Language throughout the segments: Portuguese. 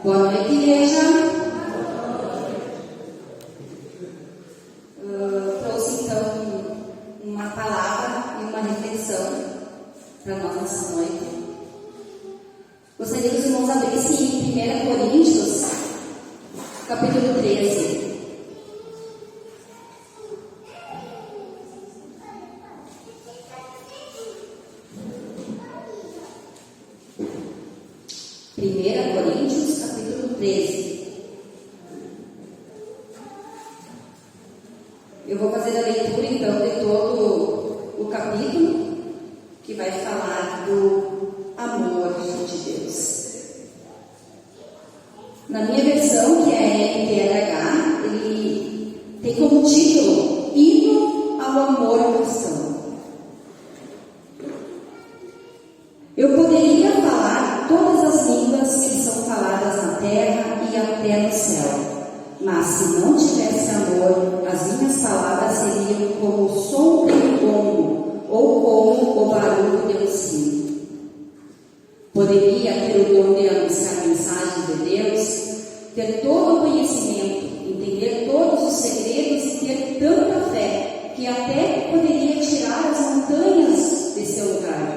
Boa noite, igreja. Trouxe então uma palavra e uma reflexão para nós nessa noite. Gostaria que os irmãos abrissem em 1 Coríntios, capítulo 13. Coríntios, capítulo 13. Eu vou fazer a leitura então de todo o capítulo, que vai falar do amor de Deus. Na minha versão, que é NTLH, ele tem como título Hino ao Amor Cristão. Eu poderia falar todas as línguas que são faladas na terra e até no céu, mas se não tivesse amor, as minhas palavras seriam como o som de um gongo ou como o barulho de um sino. Poderia ter o dom de anunciar a mensagem de Deus, ter todo o conhecimento, entender todos os segredos e ter tanta fé que até poderia tirar as montanhas de seu lugar.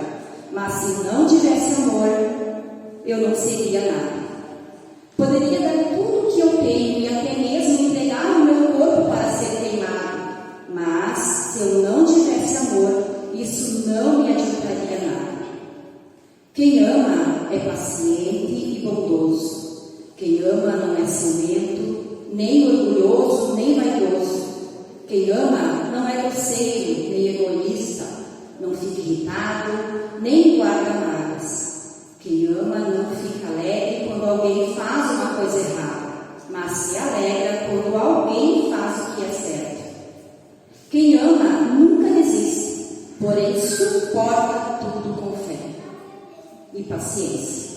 Mas se não tivesse amor, eu não seria nada. Poderia dar tudo o que eu tenho e até mesmo entregar o meu corpo para ser queimado. Mas se eu não tivesse amor, isso não me adiantaria nada. Quem ama é paciente e bondoso. Quem ama não é ciumento, nem orgulhoso, nem vaidoso. Quem ama não é grosseiro, nem egoísta. Não fica irritado, nem guarda mágoas. Quem ama não fica alegre quando alguém faz uma coisa errada, mas se alegra quando alguém faz o que é certo. Quem ama nunca resiste, porém suporta tudo com fé e paciência.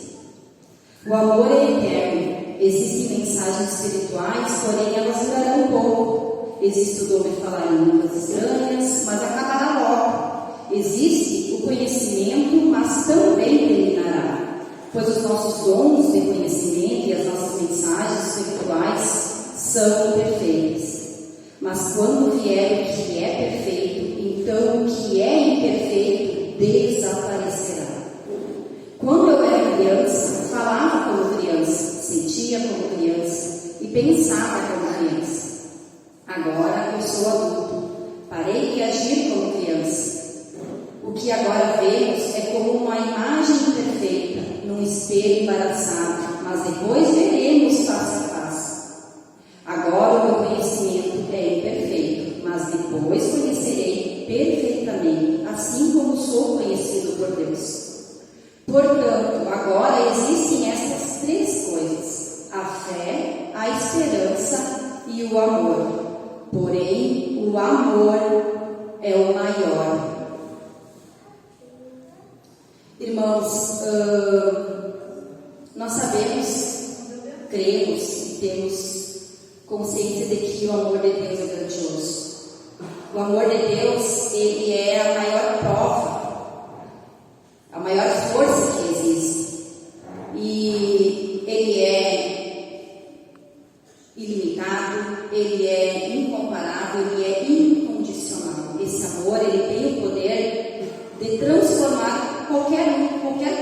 O amor é eterno. Existem mensagens espirituais, porém elas durarão pouco. Existe o dom de falar em línguas estranhas, mas acabará logo. Existe o conhecimento, mas também terminará, pois os nossos dons de conhecimento e as nossas mensagens espirituais são imperfeitas. Mas quando vier o que é perfeito, então o que é imperfeito desaparecerá. Quando eu era criança, falava como criança, sentia como criança e pensava como criança. Agora eu sou adulto, parei de agir como criança. O que agora vemos é como uma imagem imperfeita num espelho embaraçado, mas depois veremos face a face. Agora o meu conhecimento é imperfeito, mas depois conhecerei perfeitamente, assim como sou conhecido por Deus. Portanto, agora existem estas três coisas: a fé, a esperança e o amor. Porém, o amor é o maior. Irmãos, nós sabemos, cremos e temos consciência de que o amor de Deus é grandioso. O amor de Deus, ele é a maior prova, a maior força que existe. E ele é ilimitado, ele é incomparável, ele é incondicional. Esse amor, ele tem o poder de transformar qualquer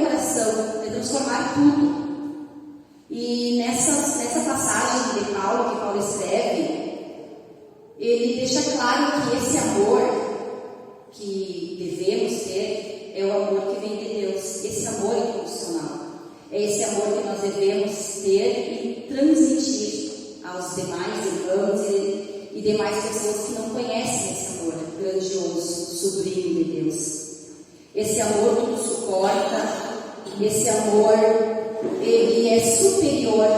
coração, de transformar tudo. E nessa passagem de Paulo, que Paulo escreve, ele deixa claro que esse amor que devemos ter é o amor que vem de Deus, esse amor incondicional. É esse amor que nós devemos ter e transmitir aos demais irmãos e demais pessoas que não conhecem esse amor grandioso, sublime de Deus. Esse amor tudo suporta, esse amor, ele é superior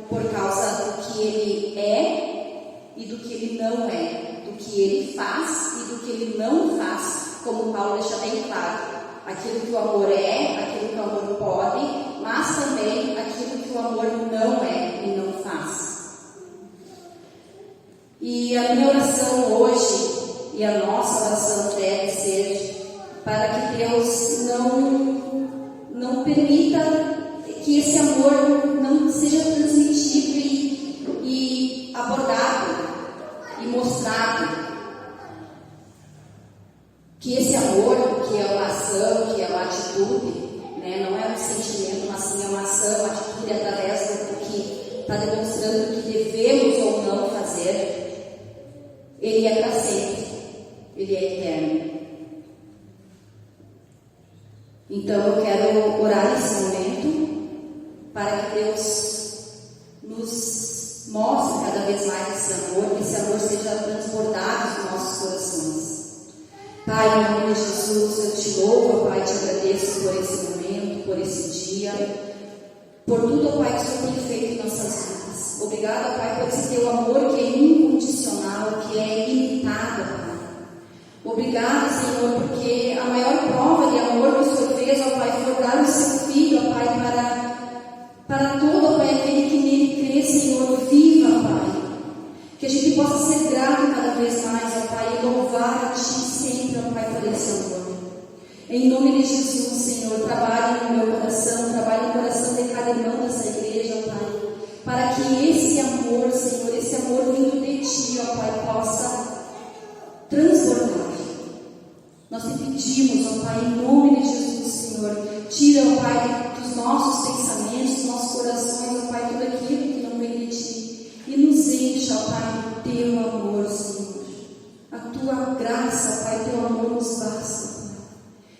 por causa do que ele é e do que ele não é, do que ele faz e do que ele não faz, como Paulo deixa bem claro. Aquilo que o amor é, aquilo que o amor pode, mas também aquilo que o amor não é e não faz. E a minha oração hoje, e a nossa oração deve ser para que Deus não permita que esse amor não seja transmitido e abordado e mostrado. Que esse amor, que é uma ação, que é uma atitude, né? Não é um sentimento, mas sim é uma ação, uma atitude através do que está demonstrando que devemos ou não fazer, ele é para sempre, ele é eterno. Então eu quero orar nesse momento para que Deus nos mostre cada vez mais esse amor, que esse amor seja transbordado nos nossos corações. Pai, em nome de Jesus, eu te louvo, Pai, te agradeço por esse momento, por esse dia, por tudo, Pai, que o Senhor tem feito em nossas vidas. Obrigada, Pai, por esse teu amor que é incondicional, que é ilimitado, Pai. Obrigada, Senhor, porque a maior prova de amor que o Senhor fez, ó Pai, foi dar o seu Filho, ó Pai, para todo, ó Pai, aquele que nele crê, Senhor, viva, Pai. Que a gente possa ser grato cada vez mais, ó Pai, e louvar a Ti sempre, ó Pai, por esse amor. Em nome de Jesus, Senhor, trabalhe no meu coração, trabalhe no coração de cada irmão dessa igreja, ó Pai, para que esse amor, Senhor, esse amor vindo de Ti, ó Pai, possa transbordar. Nós te pedimos, ó Pai, em nome de Jesus, Senhor, tira, ó Pai, dos nossos pensamentos, dos nossos corações, ó Pai, tudo aquilo que não vem de Ti. E nos encha, ó Pai, do teu amor, Senhor. A tua graça, Pai, teu amor nos basta, Pai.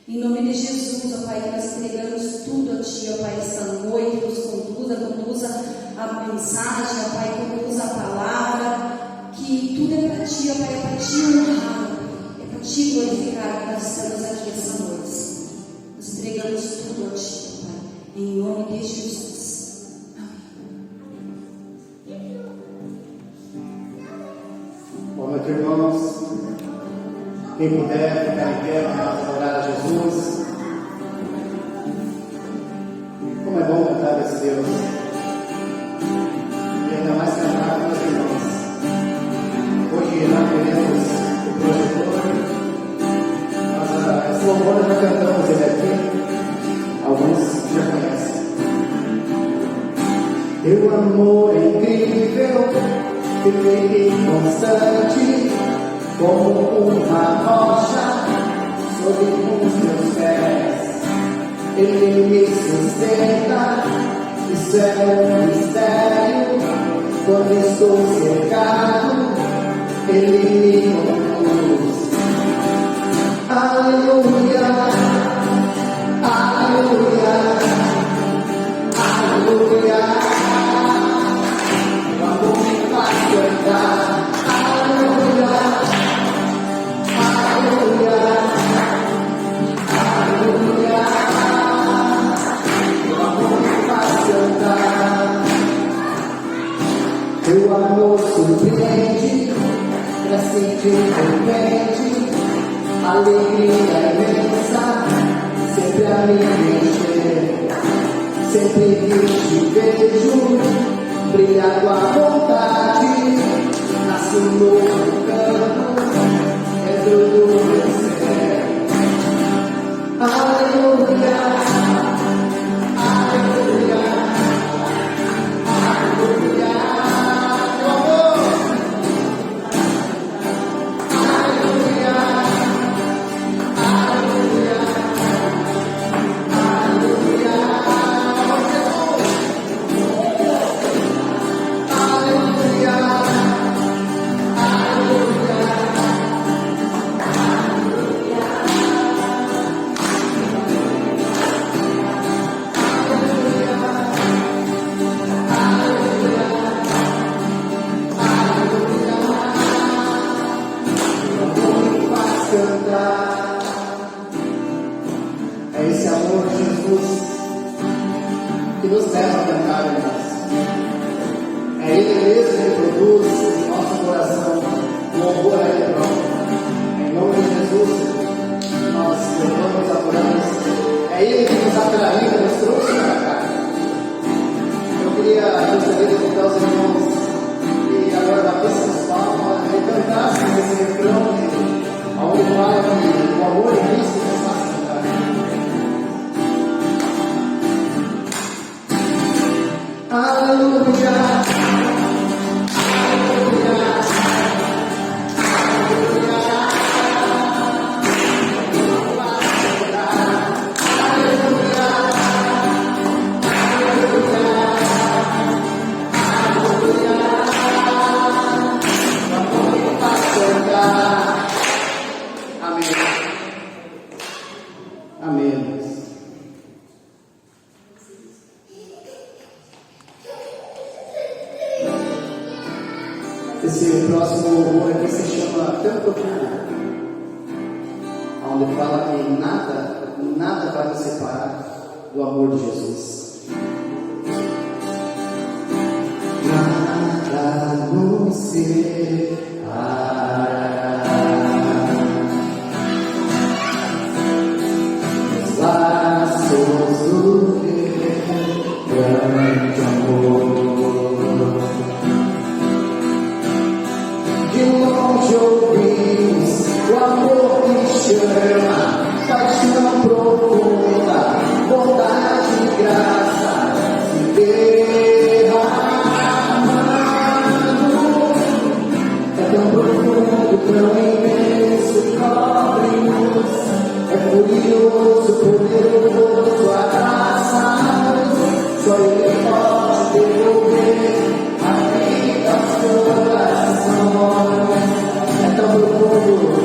Em nome de Jesus, ó Pai, que nós entregamos tudo a Ti, ó Pai, esta noite, nos conduza a mensagem, ó Pai, conduza a palavra, que tudo é para Ti, ó Pai, é para Ti honrar, é para Ti glorificar que nós estamos aqui esta noite, Senhor. Nós entregamos tudo a Ti, ó Pai, em nome de Jesus. Boa noite, irmãos. Quem puder ficar em pé para nós adorar a Jesus. Como é bom cantar esse Deus. E ainda mais cantar com os irmãos. Hoje não teremos o projetor, mas esse louvor nós já cantamos ele aqui. Alguns já conhecem. Teu amor é incrível, perfeito e constante, como uma rocha sobre os meus pés. Ele me sustenta, isso é um mistério. Quando estou cercado, Ele me conduz. Aleluia, aleluia, aleluia. O amor me faz cantar. Aleluia, aleluia, aleluia. O amor me faz cantar. Teu amor surpreende, cresce de repente, alegria imensa, sempre a me encher. Sempre que te vejo, brilha a tua vontade, nasce um novo canto dentro do meu ser. Aleluia, aleluia, aleluia, meu amor. Aleluia, aleluia, aleluia, aleluia, cantar. É esse amor de Jesus que nos leva a cantar, irmãos. É Ele mesmo que produz em nosso coração o louvor a Ele próprio. Em nome de Jesus, nós louvamos, adoramos. É Ele que nos dá pela vida, nos trouxe para cá. Eu gostaria de convidar os irmãos e agora batessem as palmas e cantassem esse refrão onde fala que o amor em Cristo nos faz cantar. Aleluia. Esse próximo louvor aqui se chama Tão Profundo, onde fala que nada vai nos separar do amor de Jesus. Nada nos separará dos laços do teu grande amor. De longe ouvimos o amor que chama, paixão profunda, bondade e graça se derramando. É tão profundo, tão imenso, cobre-nos. É furioso, poderoso, abraça-nos. Só Ele pode devolver a vida aos corações. É tão profundo,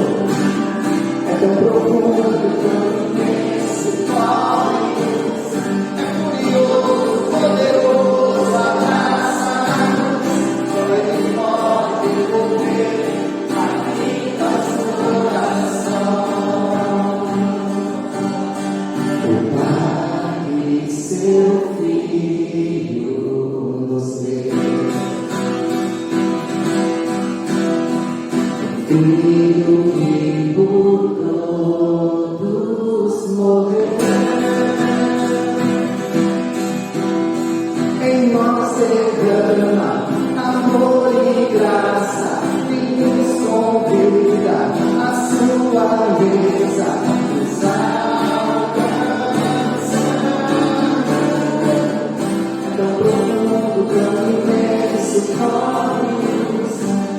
tão imenso, cobre-nos. É furioso, poderoso, abraça-nos. Só Ele pode devolver a vida aos corações. O Pai e seu Filho nos deu. Filho que por todos morreu, em nós derrama amor e graça, e nos convida a sua mesa, nos alcança. É tão profundo, tão imenso, cobre-nos.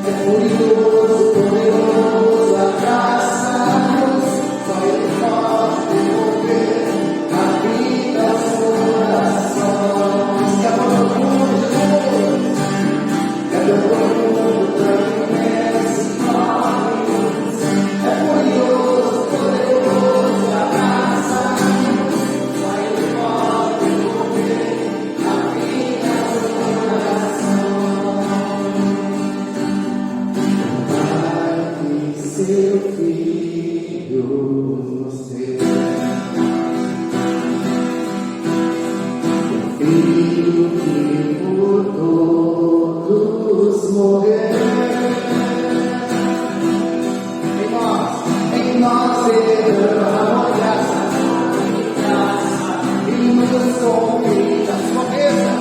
É furioso, poderoso, abraça-nos. Só Ele pode devolver a vida aos corações. É tão profundo, tão imenso, cobre-nos. É furioso, poderoso, abraça-nos. Só Ele pode devolver a vida aos corações. Seu Filho nos deu. O Filho que por todos morreu. Em nós derrama graça, e nos convida a sua mesa.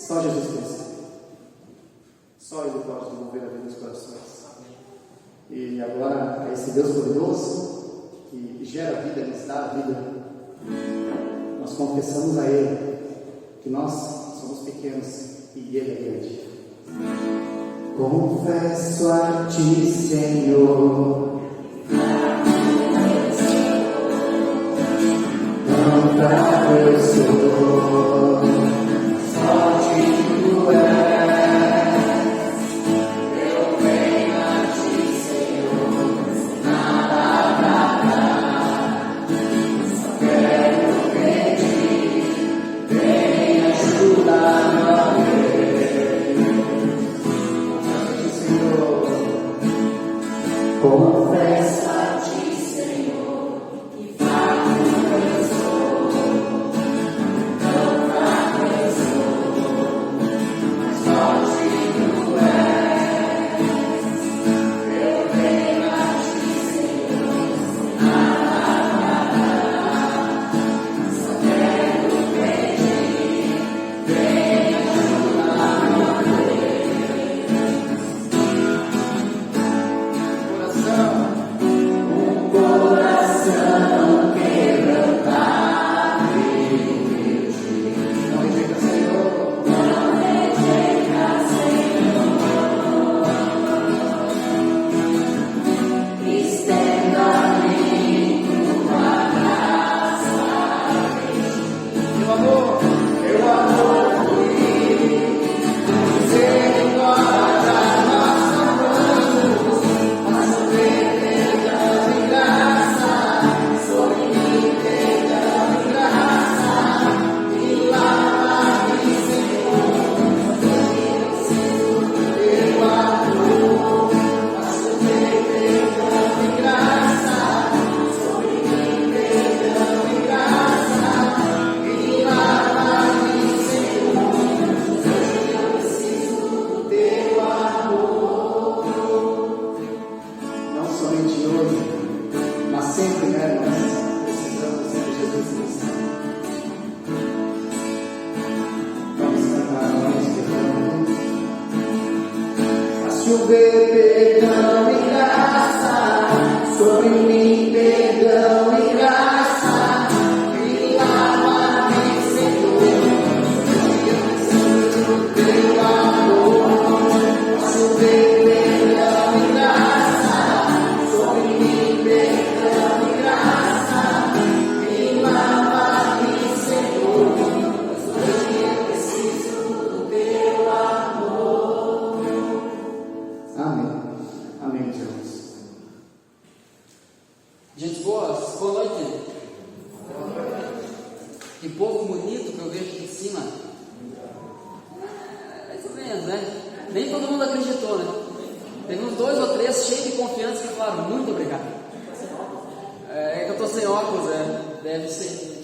Só Jesus Cristo. Só Ele pode devolver a vida dos corações. E agora, a esse Deus poderoso, que gera vida, que nos dá a vida, nós confessamos a Ele que nós somos pequenos e Ele é grande. Confesso a Ti, Senhor, tão fraco eu sou. Confesso a Ti, Senhor, que fraco eu sou. chover perdão e graça, sobre mim perdão e graça, me lava-me, Senhor, eu preciso do teu amor. Chover perdão e graça, sobre mim perdão e graça, me lava-me, Senhor, hoje eu preciso do teu amor. Amém. Amém, Jesus. Gente boa noite. Que povo bonito que eu vejo aqui em cima. Mais ou menos, né? Nem todo mundo acreditou, né? Teve uns 2 ou 3 cheios de confiança que falaram muito obrigado. É que eu tô sem óculos, deve ser.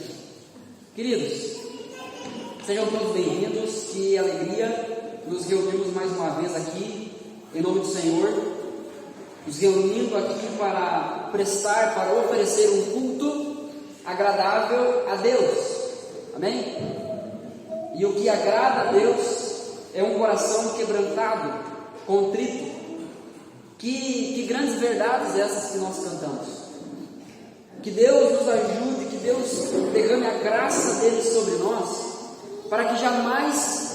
Queridos, sejam todos bem-vindos. Que alegria nos reunirmos mais uma vez aqui em nome do Senhor, nos reunindo aqui para oferecer um culto agradável a Deus, amém? E o que agrada a Deus é um coração quebrantado, contrito. Que grandes verdades essas que nós cantamos. Que Deus nos ajude, que Deus derrame a graça dele sobre nós, para que jamais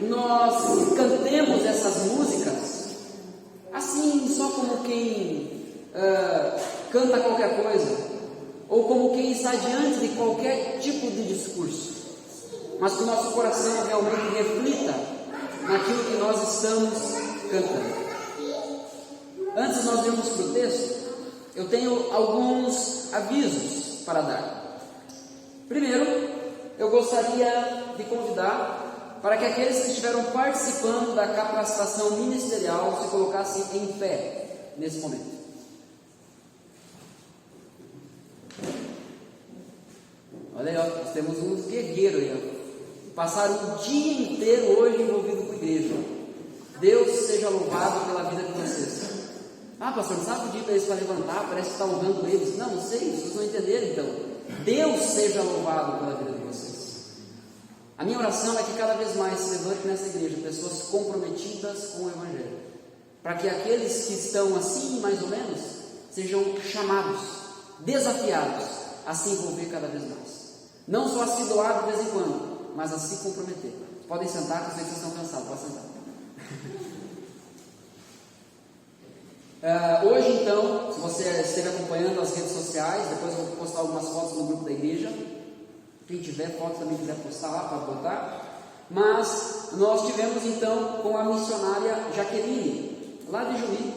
nós cantemos essas músicas assim, só como quem canta qualquer coisa, ou como quem está diante de qualquer tipo de discurso, mas que o nosso coração realmente reflita naquilo que nós estamos cantando. Antes de nós irmos para o texto, eu tenho alguns avisos para dar. Primeiro, eu gostaria de convidar para que aqueles que estiveram participando da capacitação ministerial se colocassem em pé nesse momento. Olha aí, ó, nós temos uns guerreiros aí, ó. Passaram o dia inteiro hoje envolvido com a igreja. Deus seja louvado pela vida de vocês. Ah, pastor, não sabe pedir para eles para levantar, parece que está honrando eles. Não, não sei, vocês não entenderam então. Deus seja louvado pela vida de vocês. A minha oração é que cada vez mais se levante nessa igreja pessoas comprometidas com o Evangelho, para que aqueles que estão assim, mais ou menos, sejam chamados, desafiados a se envolver cada vez mais. Não só a se doar de vez em quando, mas a se comprometer. Podem sentar, que eu sei que vocês estão cansados, pode sentar. Hoje então, se você esteve acompanhando as redes sociais, depois eu vou postar algumas fotos no grupo da igreja. Quem tiver foto também quiser postar lá, pode botar. Mas nós tivemos então com a missionária Jaqueline, lá de Juí.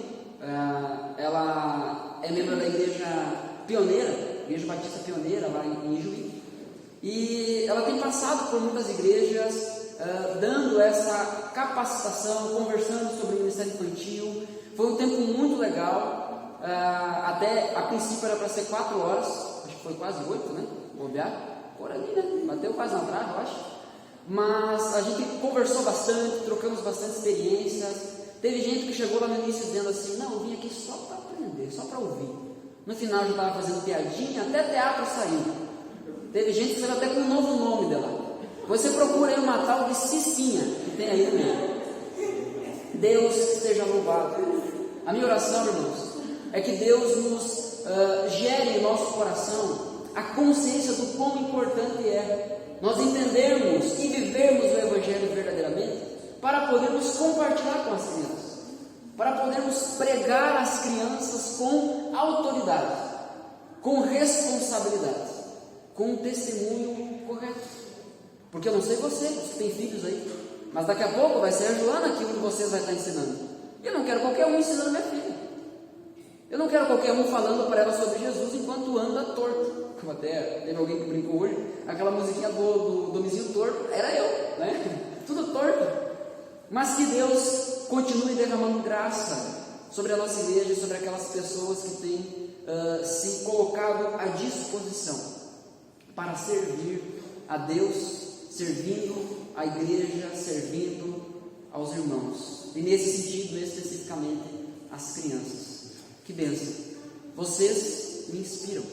Ela é membro da igreja pioneira, Igreja Batista Pioneira, lá em Juí. E ela tem passado por muitas igrejas, dando essa capacitação, conversando sobre o ministério infantil. Foi um tempo muito legal. Até a princípio era para ser 4 horas, acho que foi quase 8, né? Vou olhar. Por ali, né? Bateu quase na trave, eu acho. Mas a gente conversou bastante, trocamos bastante experiências. Teve gente que chegou lá no início dizendo assim: não, eu vim aqui só para aprender, só para ouvir. No final já estava fazendo piadinha, até teatro saiu. Teve gente que saiu até com um novo nome dela. Você procura aí uma tal de Cicinha, que tem aí no meio. Deus seja louvado. A minha oração, irmãos, é que Deus nos gere em nosso coração a consciência do quão importante é nós entendermos e vivermos o Evangelho verdadeiramente, para podermos compartilhar com as crianças, para podermos pregar às crianças com autoridade, com responsabilidade, com um testemunho correto. Porque eu não sei você, que tem filhos aí, mas daqui a pouco vai ser a Joana que um de vocês vai estar ensinando. E eu não quero qualquer um ensinando minha filha. Eu não quero qualquer um falando para ela sobre Jesus enquanto anda torto. Como até teve alguém que brincou hoje, aquela musiquinha do Domizinho torto, era eu, né? Tudo torto. Mas que Deus continue derramando graça sobre a nossa igreja, sobre aquelas pessoas que têm se colocado à disposição para servir a Deus, servindo a igreja, servindo aos irmãos. E nesse sentido, especificamente, as crianças. Que bênção! Vocês me inspiram.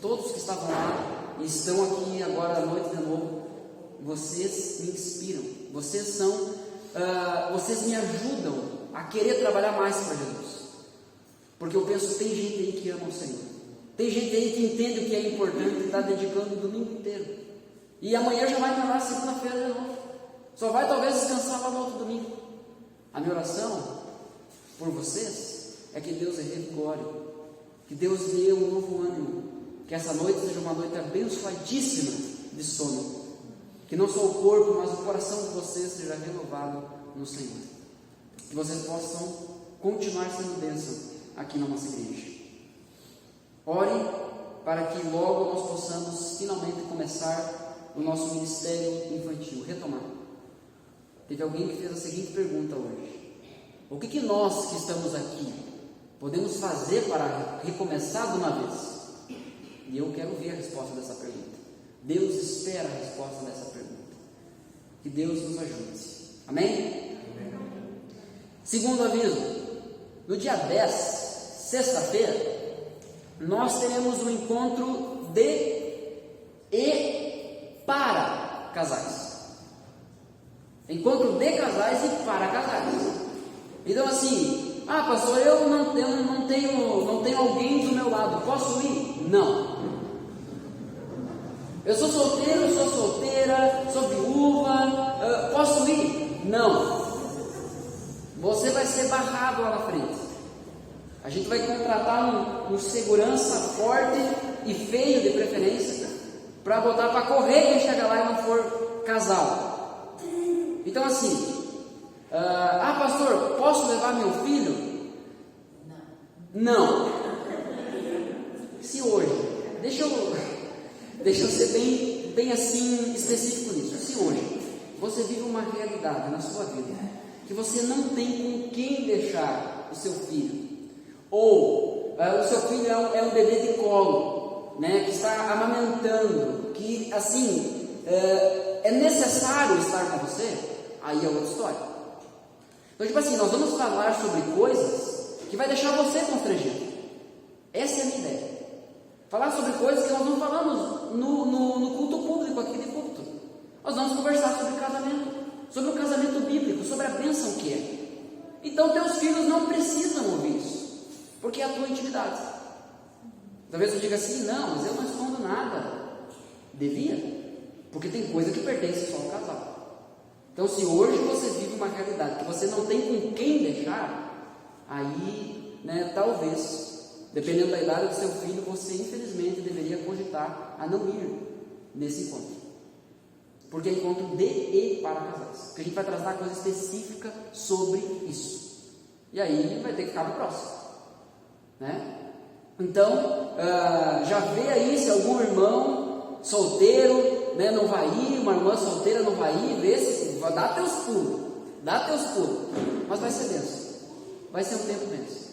Todos que estavam lá e estão aqui agora à noite de novo, vocês me inspiram. Vocês me ajudam a querer trabalhar mais para Jesus. Porque eu penso, tem gente aí que ama o Senhor. Tem gente aí que entende o que é importante e está dedicando o domingo inteiro. E amanhã já vai para lá segunda-feira de novo. Só vai talvez descansar lá no outro domingo. A minha oração por vocês é que Deus revigore, que Deus dê um novo ânimo, que essa noite seja uma noite abençoadíssima de sono, que não só o corpo, mas o coração de vocês seja renovado no Senhor, que vocês possam continuar sendo bênção aqui na nossa igreja. Ore para que logo nós possamos finalmente começar o nosso ministério infantil, retomar. Teve alguém que fez a seguinte pergunta hoje: o que nós que estamos aqui podemos fazer para recomeçar de uma vez? E eu quero ver a resposta dessa pergunta. Deus espera a resposta dessa pergunta. Que Deus nos ajude. Amém? Segundo aviso, no dia 10, sexta-feira, nós teremos um encontro de e para casais. Encontro de casais e para casais. Então assim, pastor, eu não tenho alguém do meu lado, posso ir? Não. Eu sou solteiro, sou solteira, sou viúva, posso ir? Não. Você vai ser barrado lá na frente. A gente vai contratar um segurança forte e feio de preferência, para botar para correr quem chega lá e não for casal. Então assim, pastor, posso levar meu filho? Não. Se hoje, deixa eu ser bem assim específico nisso. Se hoje você vive uma realidade na sua vida que você não tem com quem deixar o seu filho, ou o seu filho é um bebê de colo, né, que está amamentando, que assim é necessário estar com você, aí é outra história. Então, tipo assim, nós vamos falar sobre coisas que vai deixar você constrangido. Essa é a minha ideia. Falar sobre coisas que nós não falamos no culto público aqui de culto. Nós vamos conversar sobre casamento, sobre o casamento bíblico, sobre a bênção que é. Então teus filhos não precisam ouvir isso, porque é a tua intimidade. Talvez você diga assim, não, mas eu não escondo nada. Devia, porque tem coisa que pertence só ao casal. Então se hoje você vive uma realidade que você não tem com quem deixar, aí, né, talvez, dependendo da idade do seu filho, você infelizmente deveria cogitar a não ir nesse encontro. Porque é encontro de e para casais. Porque a gente vai tratar coisa específica sobre isso. E aí vai ter que ficar no próximo, né? Então, já vê aí se algum irmão solteiro, né, não vai ir, uma irmã solteira não vai ir, vê se dá teus pulos, mas vai ser denso, vai ser um tempo denso.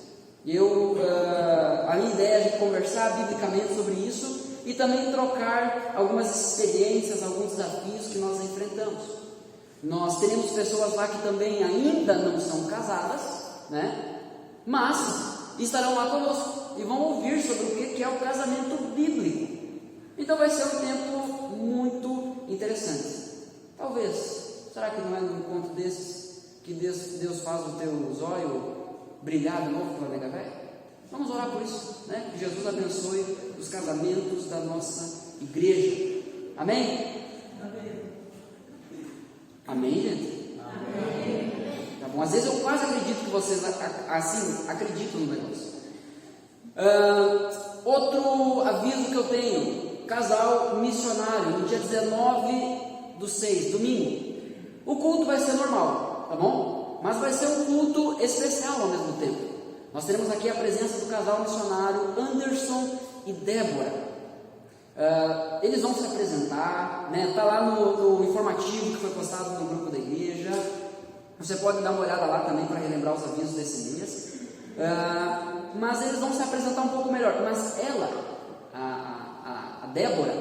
E a minha ideia é a gente conversar biblicamente sobre isso e também trocar algumas experiências, alguns desafios que nós enfrentamos. Nós teremos pessoas lá que também ainda não são casadas, né? Mas estarão lá conosco e vão ouvir sobre o que é o casamento bíblico. Então vai ser um tempo muito interessante. Talvez, será que não é num encontro desses que Deus faz o teu zóio brilhar de novo pela nega velha? Vamos orar por isso, né? Que Jesus abençoe os casamentos da nossa igreja. Amém? Amém, gente? Amém. Tá bom, às vezes eu quase acredito que vocês assim acreditam no negócio. Outro aviso que eu tenho: casal missionário, no dia 19 do 6, domingo. O culto vai ser normal, tá bom? Mas vai ser um culto especial ao mesmo tempo. Nós teremos aqui a presença do casal missionário Anderson e Débora. Eles vão se apresentar, né? Tá lá no informativo que foi postado no grupo da igreja. Você pode dar uma olhada lá também para relembrar os avisos desse mês. Mas eles vão se apresentar um pouco melhor. Mas ela, a Débora,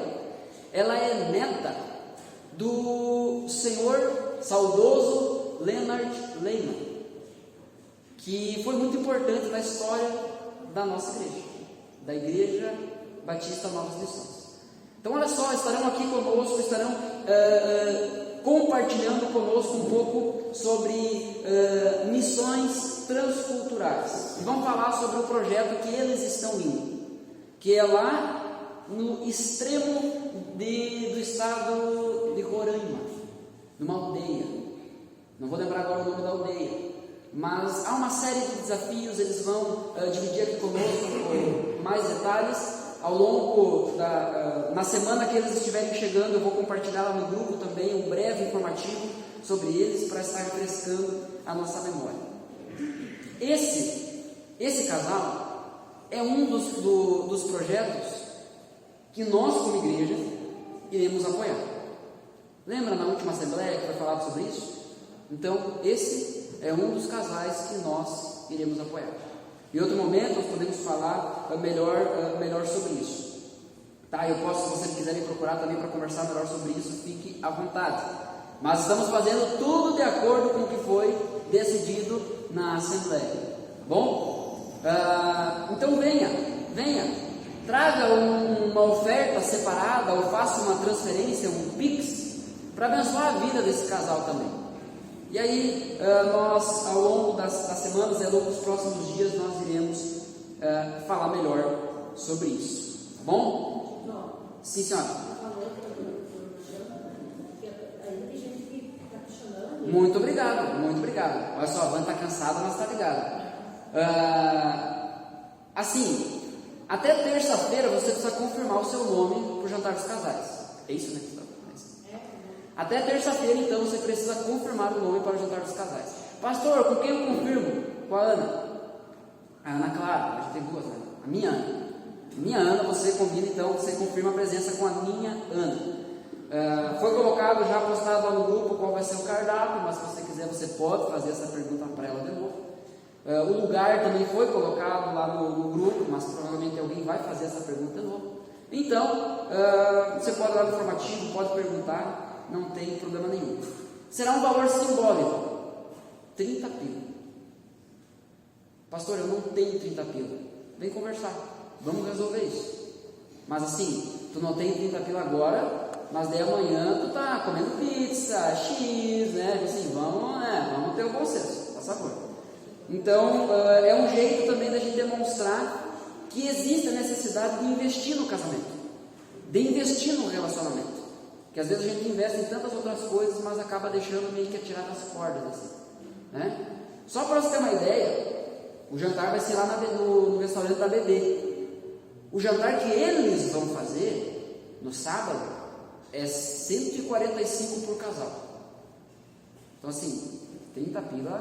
ela é neta do senhor saudoso Leonard Lehman, que foi muito importante na história da nossa igreja, da Igreja Batista Novas Missões. Então, olha só, estarão aqui conosco, estarão compartilhando conosco um pouco sobre missões transculturais. E vão falar sobre o projeto que eles estão indo, que é lá no extremo do estado de Roraima, numa aldeia. Não vou lembrar agora o nome da aldeia. Mas há uma série de desafios, eles vão dividir aqui conosco mais detalhes ao longo na semana que eles estiverem chegando. Eu vou compartilhar lá no grupo também um breve informativo sobre eles para estar refrescando a nossa memória. Esse casal é um dos projetos que nós como igreja iremos apoiar. Lembra na última assembleia que foi falado sobre isso? Então esse é um dos casais que nós iremos apoiar. Em outro momento nós podemos falar melhor sobre isso. Tá? Eu posso, se vocês quiserem procurar também para conversar melhor sobre isso, fique à vontade. Mas estamos fazendo tudo de acordo com o que foi decidido na Assembleia. Tá bom? Então venha, traga uma oferta separada ou faça uma transferência, um Pix, para abençoar a vida desse casal também. E aí, nós, ao longo das semanas e ao longo dos próximos dias, nós iremos falar melhor sobre isso. Tá bom? Não. Sim, senhora. Muito obrigado. Olha só, a Van está cansada, mas está ligada. Assim, até terça-feira você precisa confirmar o seu nome para o jantar dos casais. É isso, né? Até terça-feira, então, você precisa confirmar o nome para o jantar dos casais. Pastor, com quem eu confirmo? Com a Ana. A Ana Clara, a gente tem duas, né? A minha Ana. Minha Ana, você combina, então, você confirma a presença com a minha Ana. Foi colocado, já postado lá no grupo qual vai ser o cardápio, mas se você quiser, você pode fazer essa pergunta para ela de novo. O lugar também foi colocado lá no grupo, mas provavelmente alguém vai fazer essa pergunta de novo. Então, você pode ir lá no informativo, pode perguntar. Não tem problema nenhum. Será um valor simbólico, 30 pila. Pastor, eu não tenho 30 pila. Vem conversar, vamos resolver isso. Mas assim, tu não tem 30 pila agora, mas daí amanhã tu tá comendo pizza, X, né? Assim, vamos ter o consenso, por favor. Então, é um jeito também da gente demonstrar que existe a necessidade de investir no casamento, de investir no relacionamento. Que às vezes a gente investe em tantas outras coisas, mas acaba deixando meio que atirar nas cordas, assim, né? Só para você ter uma ideia, o jantar vai ser lá no restaurante da BD. O jantar que eles vão fazer no sábado é 145 por casal. Então assim, 30 pila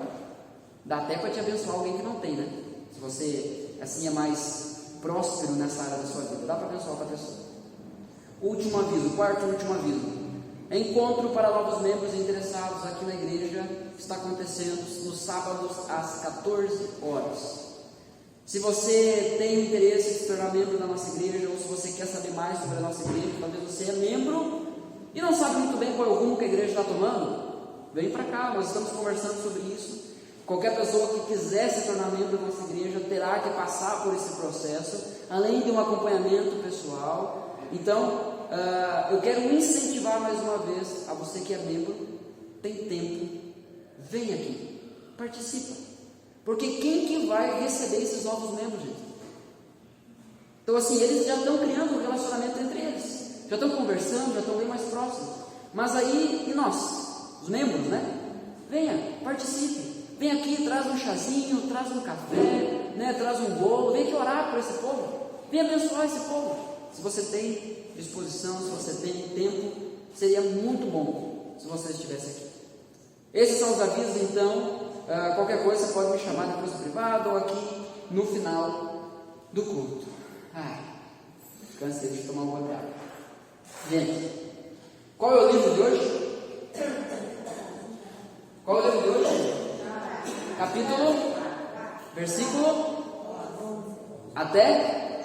dá até para te abençoar alguém que não tem, né? Se você assim é mais próspero nessa área da sua vida, dá para abençoar outra pessoa. Último aviso, quarto e último aviso. Encontro para novos membros interessados aqui na igreja está acontecendo nos sábados às 14 horas. Se você tem interesse em se tornar membro da nossa igreja, ou se você quer saber mais sobre a nossa igreja, talvez você é membro e não sabe muito bem qual é o rumo que a igreja está tomando, vem para cá, nós estamos conversando sobre isso. Qualquer pessoa que quiser se tornar membro da nossa igreja terá que passar por esse processo, além de um acompanhamento pessoal. Então, eu quero incentivar mais uma vez a você que é membro, tem tempo, vem aqui, participa, porque quem que vai receber esses novos membros, gente? Então assim, eles já estão criando um relacionamento entre eles, já estão conversando, já estão bem mais próximos, mas aí, e nós, os membros, né? Venha, participe, vem aqui, traz um chazinho, traz um café, né? Traz um bolo, vem aqui orar por esse povo, vem abençoar esse povo. Se você tem disposição, se você tem tempo, seria muito bom se você estivesse aqui. Esses são os avisos, então, qualquer coisa você pode me chamar depois no privado ou aqui no final do culto. Cansei de tomar uma água. Gente, qual é o livro de hoje? Qual é o livro de hoje? Capítulo, versículo, até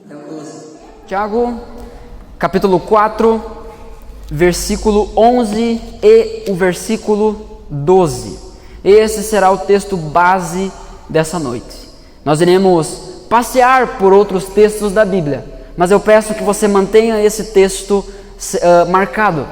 o 12. Tiago, capítulo 4, versículo 11 e o versículo 12. Esse será o texto base dessa noite. Nós iremos passear por outros textos da Bíblia, mas eu peço que você mantenha esse texto marcado,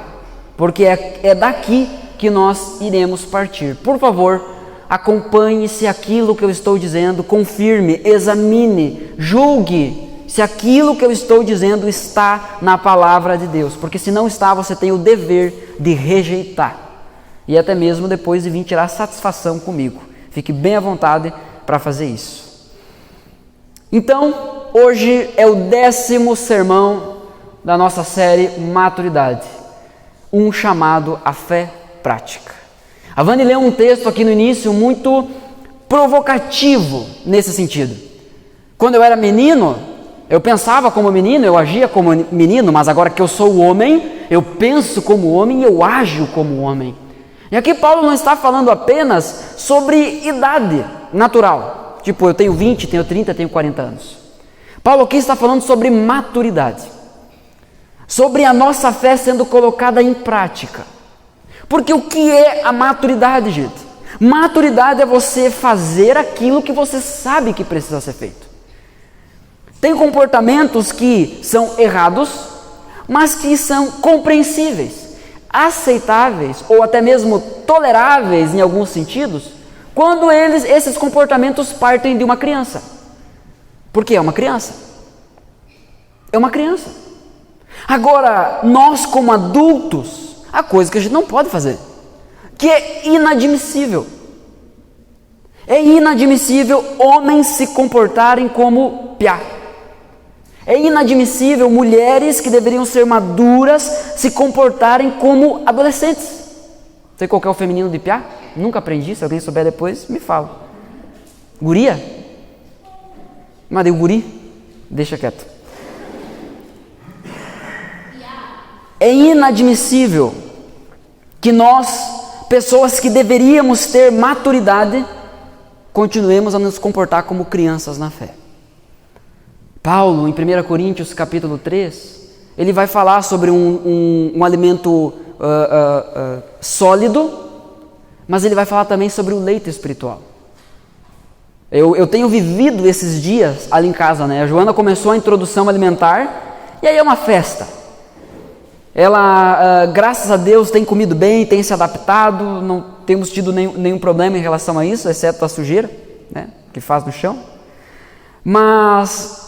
porque é daqui que nós iremos partir. Por favor, acompanhe se aquilo que eu estou dizendo, confirme, examine, julgue se aquilo que eu estou dizendo está na palavra de Deus, porque se não está, você tem o dever de rejeitar e até mesmo depois de vir tirar satisfação comigo. Fique bem à vontade para fazer isso. Então, hoje é o 10º sermão da nossa série Maturidade, um chamado à fé prática. A Vani leu um texto aqui no início muito provocativo nesse sentido. Quando eu era menino, eu pensava como menino, eu agia como menino, mas agora que eu sou homem, eu penso como homem e eu ajo como homem. E aqui Paulo não está falando apenas sobre idade natural. Tipo, eu tenho 20, tenho 30, tenho 40 anos. Paulo aqui está falando sobre maturidade. Sobre a nossa fé sendo colocada em prática. Porque o que é a maturidade, gente? Maturidade é você fazer aquilo que você sabe que precisa ser feito. Tem comportamentos que são errados, mas que são compreensíveis, aceitáveis ou até mesmo toleráveis em alguns sentidos, quando esses comportamentos partem de uma criança. Porque é uma criança. É uma criança. Agora, nós como adultos, há coisa que a gente não pode fazer, que é inadmissível. É inadmissível homens se comportarem como piá. É inadmissível mulheres que deveriam ser maduras se comportarem como adolescentes. Sei qual que é o feminino de piá? Nunca aprendi, se alguém souber depois, me fala. Guria? Mas o guri? Deixa quieto. É inadmissível que nós, pessoas que deveríamos ter maturidade, continuemos a nos comportar como crianças na fé. Paulo, em 1 Coríntios capítulo 3, ele vai falar sobre um alimento sólido, mas ele vai falar também sobre o leite espiritual. Eu tenho vivido esses dias ali em casa, né? A Joana começou a introdução alimentar, e aí é uma festa. Ela, graças a Deus, tem comido bem, tem se adaptado, não temos tido nenhum problema em relação a isso, exceto a sujeira, né, que faz no chão. Mas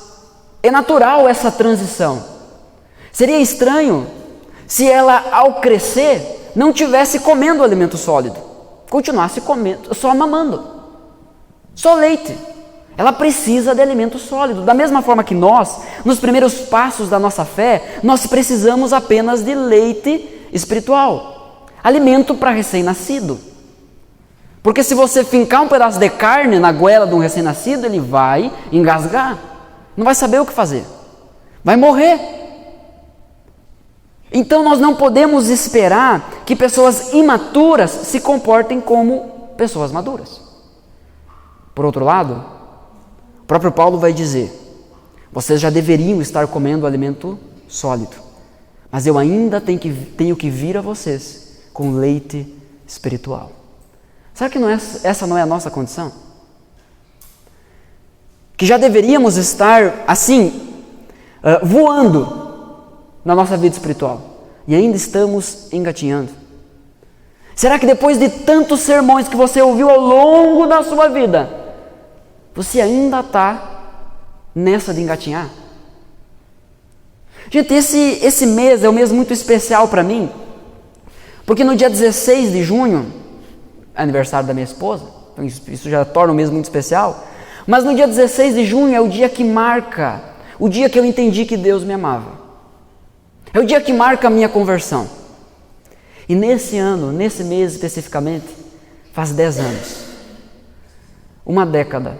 é natural essa transição. Seria estranho se ela, ao crescer, não tivesse comendo alimento sólido, continuasse comendo, só mamando, só leite. Ela precisa de alimento sólido. Da mesma forma que nós, nos primeiros passos da nossa fé, nós precisamos apenas de leite espiritual, alimento para recém-nascido. Porque se você fincar um pedaço de carne na goela de um recém-nascido, ele vai engasgar, não vai saber o que fazer, vai morrer. Então nós não podemos esperar que pessoas imaturas se comportem como pessoas maduras. Por outro lado, o próprio Paulo vai dizer: vocês já deveriam estar comendo alimento sólido, mas eu ainda tenho que vir a vocês com leite espiritual. Será que essa não é a nossa condição? Que já deveríamos estar assim, voando na nossa vida espiritual, e ainda estamos engatinhando. Será que depois de tantos sermões que você ouviu ao longo da sua vida, você ainda está nessa de engatinhar? Gente, esse mês é um mês muito especial para mim, porque no dia 16 de junho, aniversário da minha esposa, então isso já torna o mês muito especial, mas no dia 16 de junho é o dia que marca, o dia que eu entendi que Deus me amava. É o dia que marca a minha conversão. E nesse ano, nesse mês especificamente, faz 10 anos. Uma década.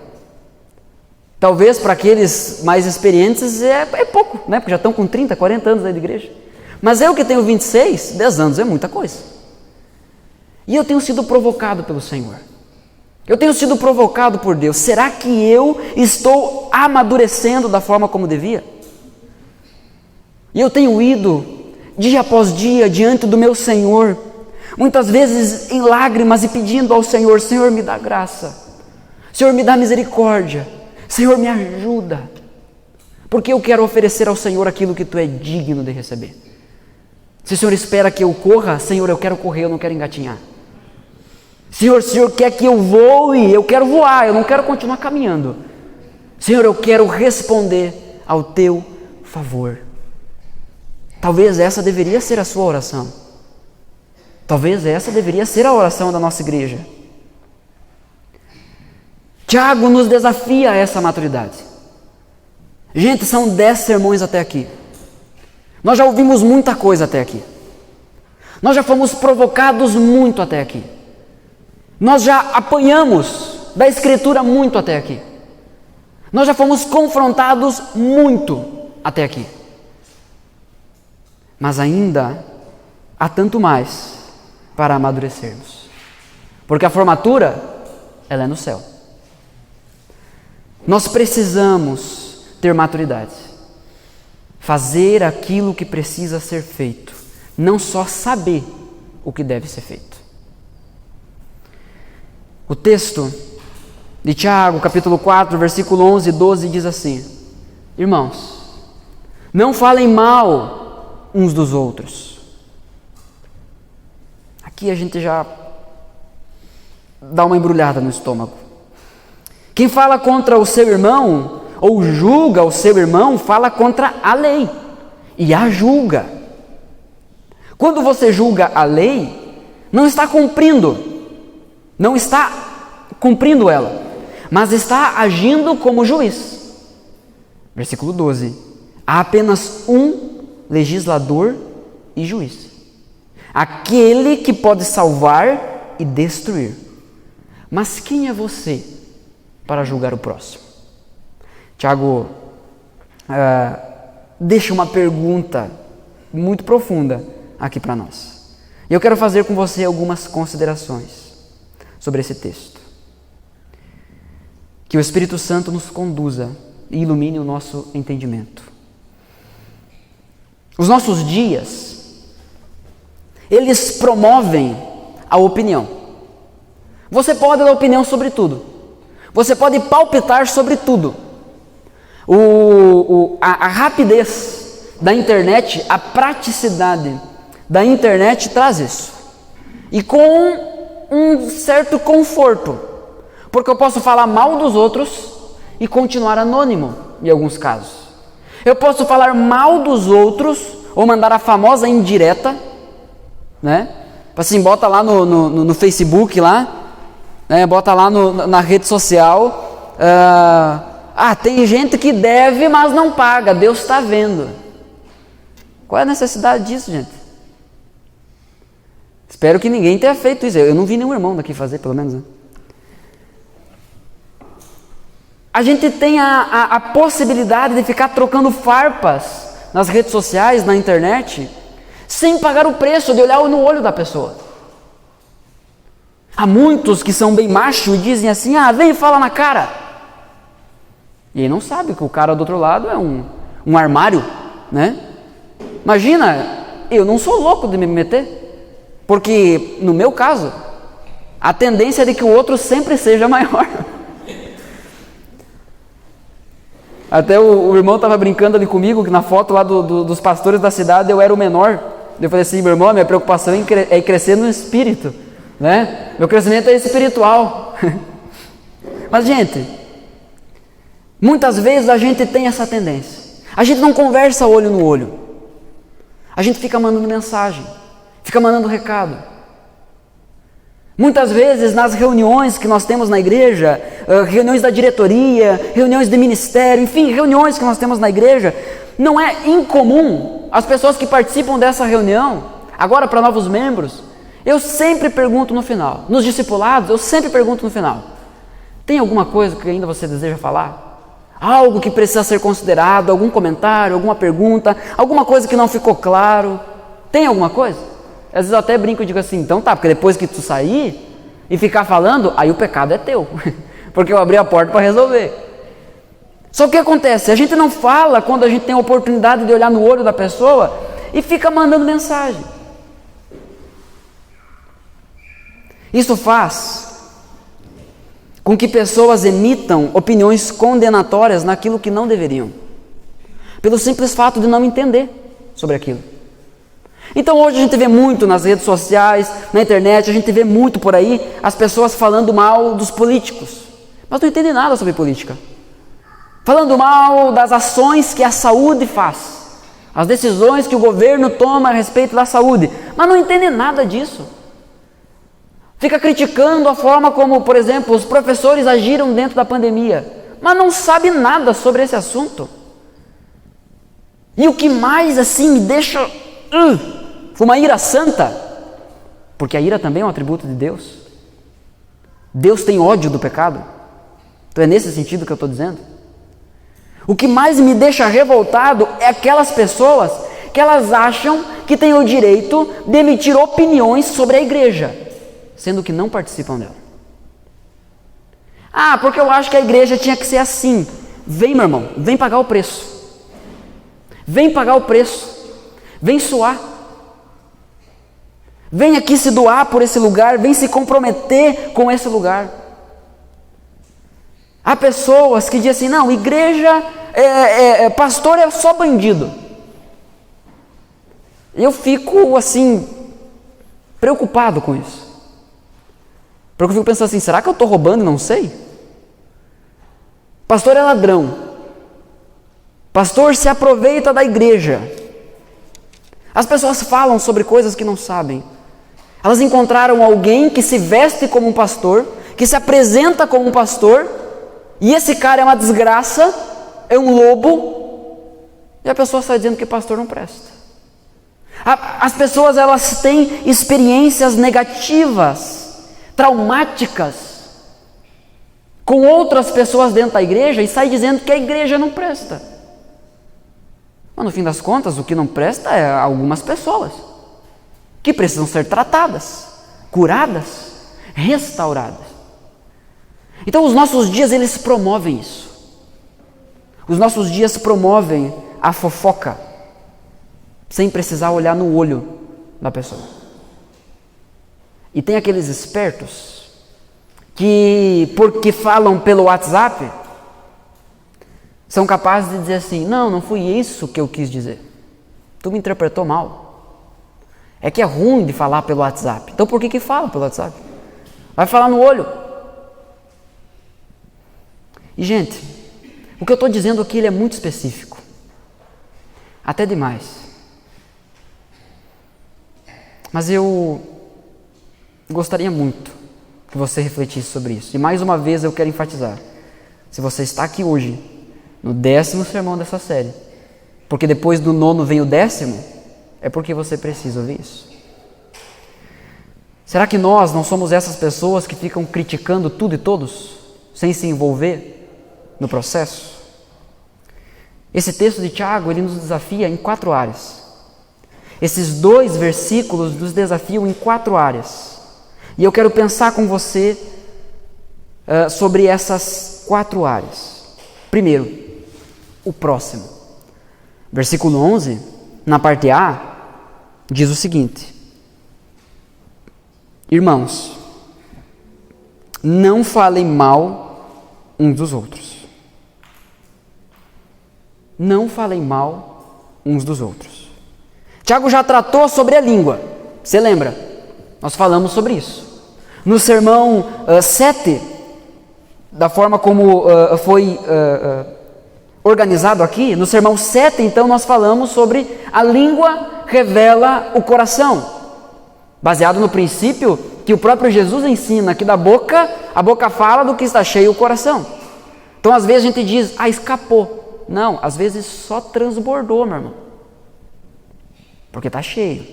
Talvez para aqueles mais experientes é pouco, né? Porque já estão com 30, 40 anos aí de igreja. Mas eu que tenho 26, 10 anos é muita coisa. E eu tenho sido provocado pelo Senhor. Eu tenho sido provocado por Deus. Será que eu estou amadurecendo da forma como devia? E eu tenho ido dia após dia diante do meu Senhor, muitas vezes em lágrimas e pedindo ao Senhor: Senhor, me dá graça, Senhor, me dá misericórdia, Senhor, me ajuda, porque eu quero oferecer ao Senhor aquilo que Tu é digno de receber. Se o Senhor espera que eu corra, Senhor, eu quero correr, eu não quero engatinhar. Senhor, o Senhor quer que eu voe, eu quero voar, eu não quero continuar caminhando. Senhor, eu quero responder ao Teu favor. Talvez essa deveria ser a sua oração. Talvez essa deveria ser a oração da nossa igreja. Tiago nos desafia a essa maturidade. Gente, são 10 sermões até aqui. Nós já ouvimos muita coisa até aqui. Nós já fomos provocados muito até aqui. Nós já apanhamos da Escritura muito até aqui. Nós já fomos confrontados muito até aqui. Mas ainda há tanto mais para amadurecermos. Porque a formatura, ela é no céu. Nós precisamos ter maturidade. Fazer aquilo que precisa ser feito. Não só saber o que deve ser feito. O texto de Tiago, capítulo 4, versículo 11 e 12 diz assim: Irmãos, não falem mal uns dos outros. Aqui a gente já dá uma embrulhada no estômago. Quem fala contra o seu irmão ou julga o seu irmão, fala contra a lei e a julga. Quando você julga a lei, não está cumprindo ela, mas está agindo como juiz. Versículo 12: há apenas um legislador e juiz, aquele que pode salvar e destruir. Mas quem é você para julgar o próximo? Tiago deixa uma pergunta muito profunda aqui para nós. E eu quero fazer com você algumas considerações sobre esse texto. Que o Espírito Santo nos conduza e ilumine o nosso entendimento. Os nossos dias, eles promovem a opinião. Você pode dar opinião sobre tudo. Você pode palpitar sobre tudo. A rapidez da internet, a praticidade da internet traz isso. E com um certo conforto, porque eu posso falar mal dos outros e continuar anônimo em alguns casos. Eu posso falar mal dos outros ou mandar a famosa indireta, né? Assim, bota lá no Facebook lá, né? Bota lá na rede social. Tem gente que deve, mas não paga. Deus está vendo. Qual é a necessidade disso, gente? Espero que ninguém tenha feito isso. Eu não vi nenhum irmão daqui fazer, pelo menos, né? A gente tem a possibilidade de ficar trocando farpas nas redes sociais, na internet, sem pagar o preço de olhar no olho da pessoa. Há muitos que são bem macho e dizem assim: vem e fala na cara. E aí não sabe que o cara do outro lado é um armário, né? Imagina, eu não sou louco de me meter, porque no meu caso, a tendência é de que o outro sempre seja maior. Até o irmão estava brincando ali comigo, que na foto lá dos pastores da cidade eu era o menor. Eu falei assim: meu irmão, minha preocupação é crescer no espírito, né? Meu crescimento é espiritual. Mas, gente, muitas vezes a gente tem essa tendência. A gente não conversa olho no olho. A gente fica mandando mensagem, fica mandando recado. Muitas vezes nas reuniões que nós temos na igreja, reuniões da diretoria, reuniões de ministério, enfim, reuniões que nós temos na igreja, não é incomum as pessoas que participam dessa reunião Agora, para novos membros, eu sempre pergunto no final. Nos discipulados, eu sempre pergunto no final. Tem alguma coisa que ainda você deseja falar? Algo que precisa ser considerado, algum comentário, alguma pergunta, alguma coisa que não ficou claro? Tem alguma coisa? Às vezes eu até brinco e digo assim, então tá, porque depois que tu sair e ficar falando, aí o pecado é teu, porque eu abri a porta para resolver. Só que o que acontece? A gente não fala quando a gente tem a oportunidade de olhar no olho da pessoa e fica mandando mensagem. Isso faz com que pessoas emitam opiniões condenatórias naquilo que não deveriam, pelo simples fato de não entender sobre aquilo. Então hoje a gente vê muito nas redes sociais, na internet, a gente vê muito por aí as pessoas falando mal dos políticos, mas não entendem nada sobre política. Falando mal das ações que a saúde faz, as decisões que o governo toma a respeito da saúde, mas não entendem nada disso. Fica criticando a forma como, por exemplo, os professores agiram dentro da pandemia, mas não sabe nada sobre esse assunto. E o que mais assim me deixa foi uma ira santa, porque a ira também é um atributo de Deus. Deus tem ódio do pecado. Então é nesse sentido que eu estou dizendo. O que mais me deixa revoltado é aquelas pessoas que elas acham que têm o direito de emitir opiniões sobre a igreja, sendo que não participam dela. Ah, porque eu acho que a igreja tinha que ser assim. Vem, meu irmão, vem pagar o preço. Vem pagar o preço. Vem suar. Vem aqui se doar por esse lugar, vem se comprometer com esse lugar. Há pessoas que dizem assim, não, igreja, pastor é só bandido. Eu fico assim, preocupado com isso. Porque eu fico pensando assim, será que eu estou roubando e não sei? Pastor é ladrão. Pastor se aproveita da igreja. As pessoas falam sobre coisas que não sabem. Elas encontraram alguém que se veste como um pastor, que se apresenta como um pastor, e esse cara é uma desgraça, é um lobo, e a pessoa está dizendo que pastor não presta. As pessoas, elas têm experiências negativas, traumáticas, com outras pessoas dentro da igreja, e saem dizendo que a igreja não presta. Mas no fim das contas, o que não presta é algumas pessoas, que precisam ser tratadas, curadas, restauradas. Então os nossos dias, eles promovem isso. Os nossos dias promovem a fofoca, sem precisar olhar no olho da pessoa. E tem aqueles espertos, que porque falam pelo WhatsApp, são capazes de dizer assim, não foi isso que eu quis dizer. Tu me interpretou mal. É que é ruim de falar pelo WhatsApp. Então por que fala pelo WhatsApp? Vai falar no olho. E gente, o que eu estou dizendo aqui ele é muito específico. Até demais. Mas eu gostaria muito que você refletisse sobre isso. E mais uma vez eu quero enfatizar. Se você está aqui hoje, no 10º sermão dessa série, porque depois do 9º vem o 10º, é porque você precisa ouvir isso. Será que nós não somos essas pessoas que ficam criticando tudo e todos, sem se envolver no processo? Esse texto de Tiago, ele nos desafia em 4 áreas. Esses 2 versículos nos desafiam em 4 áreas. E eu quero pensar com você sobre essas 4 áreas. Primeiro, o próximo. Versículo 11, na parte A, diz o seguinte: irmãos, não falem mal uns dos outros. Não falem mal uns dos outros. Tiago já tratou sobre a língua. Você lembra? Nós falamos sobre isso. No sermão 7, da forma como foi organizado aqui, no sermão 7, então, nós falamos sobre a língua revela o coração, baseado no princípio que o próprio Jesus ensina, que da boca, a boca fala do que está cheio o coração. Então às vezes a gente diz, escapou. Não, às vezes só transbordou, meu irmão, porque está cheio.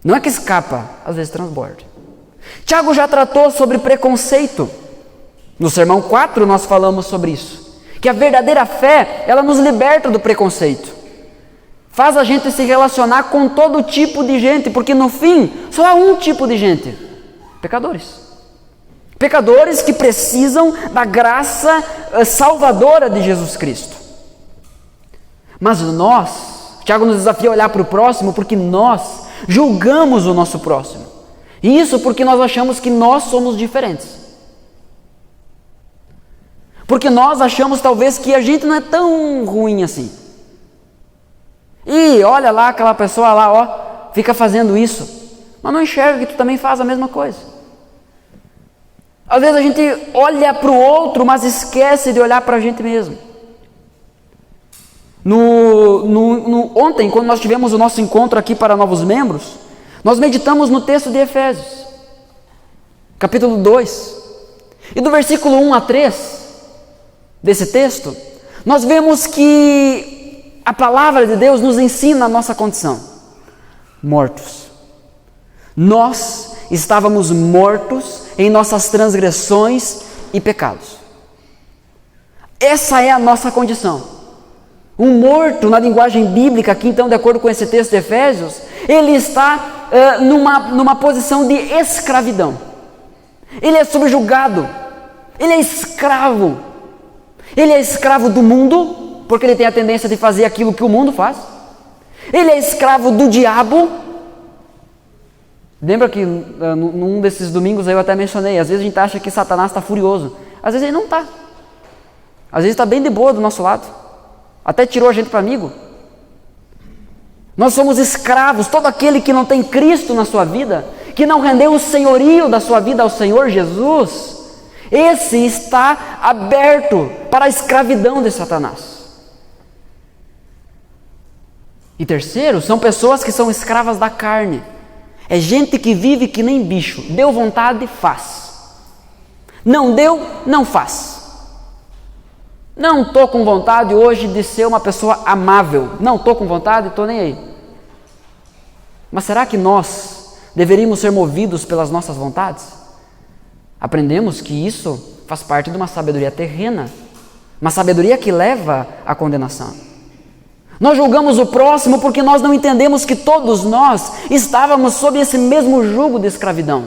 Não é que escapa, às vezes transborda. Tiago já tratou sobre preconceito. No sermão 4 nós falamos sobre isso. Que a verdadeira fé, ela nos liberta do preconceito. Faz a gente se relacionar com todo tipo de gente, porque no fim, só há um tipo de gente: pecadores. Pecadores que precisam da graça salvadora de Jesus Cristo. Mas nós, Tiago nos desafia a olhar para o próximo, porque nós julgamos o nosso próximo. E isso porque nós achamos que nós somos diferentes. Porque nós achamos talvez que a gente não é tão ruim assim. E olha lá aquela pessoa lá, ó, fica fazendo isso, mas não enxerga que tu também faz a mesma coisa. Às vezes a gente olha para o outro, mas esquece de olhar para a gente mesmo. Ontem, quando nós tivemos o nosso encontro aqui para novos membros, nós meditamos no texto de Efésios, capítulo 2, e do versículo 1 a 3 desse texto, nós vemos que a palavra de Deus nos ensina a nossa condição: mortos. Nós estávamos mortos em nossas transgressões e pecados. Essa é a nossa condição. Um morto, na linguagem bíblica, aqui então, de acordo com esse texto de Efésios, ele está numa posição de escravidão. Ele é subjugado, ele é escravo. Ele é escravo do mundo, porque ele tem a tendência de fazer aquilo que o mundo faz. Ele é escravo do diabo. Lembra que num desses domingos eu até mencionei, às vezes a gente acha que Satanás está furioso. Às vezes ele não está. Às vezes está bem de boa do nosso lado. Até tirou a gente para amigo. Nós somos escravos. Todo aquele que não tem Cristo na sua vida, que não rendeu o senhorio da sua vida ao Senhor Jesus, esse está aberto para a escravidão de Satanás. E terceiro, são pessoas que são escravas da carne. É gente que vive que nem bicho. Deu vontade, faz. Não deu, não faz. Não estou com vontade hoje de ser uma pessoa amável. Não estou com vontade, estou nem aí. Mas será que nós deveríamos ser movidos pelas nossas vontades? Aprendemos que isso faz parte de uma sabedoria terrena. Uma sabedoria que leva à condenação. Nós julgamos o próximo porque nós não entendemos que todos nós estávamos sob esse mesmo jugo de escravidão.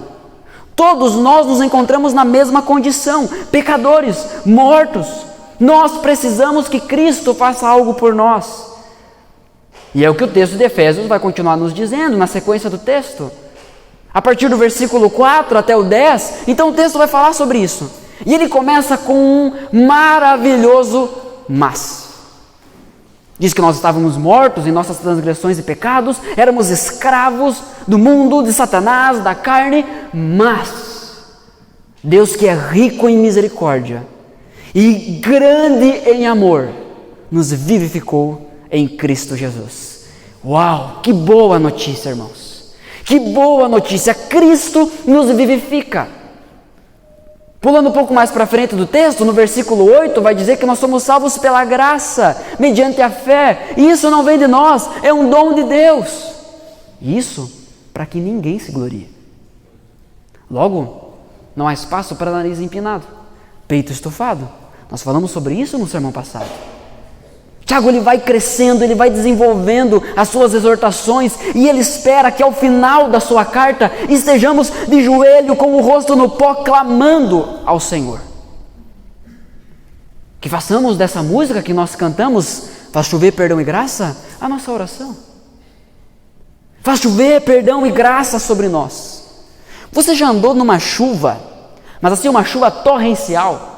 Todos nós nos encontramos na mesma condição, pecadores, mortos. Nós precisamos que Cristo faça algo por nós. E é o que o texto de Efésios vai continuar nos dizendo na sequência do texto. A partir do versículo 4 até o 10, então o texto vai falar sobre isso. E ele começa com um maravilhoso mas. Diz que nós estávamos mortos em nossas transgressões e pecados, éramos escravos do mundo, de Satanás, da carne, mas Deus, que é rico em misericórdia e grande em amor, nos vivificou em Cristo Jesus. Uau, que boa notícia, irmãos! Que boa notícia! Cristo nos vivifica. Pulando um pouco mais para frente do texto, no versículo 8, vai dizer que nós somos salvos pela graça, mediante a fé. E isso não vem de nós, é um dom de Deus. Isso para que ninguém se glorie. Logo, não há espaço para nariz empinado, peito estufado. Nós falamos sobre isso no sermão passado. Tiago, ele vai crescendo, ele vai desenvolvendo as suas exortações e ele espera que ao final da sua carta estejamos de joelho com o rosto no pó clamando ao Senhor. Que façamos dessa música que nós cantamos, faz chover perdão e graça, a nossa oração. Faz chover perdão e graça sobre nós. Você já andou numa chuva, mas assim uma chuva torrencial,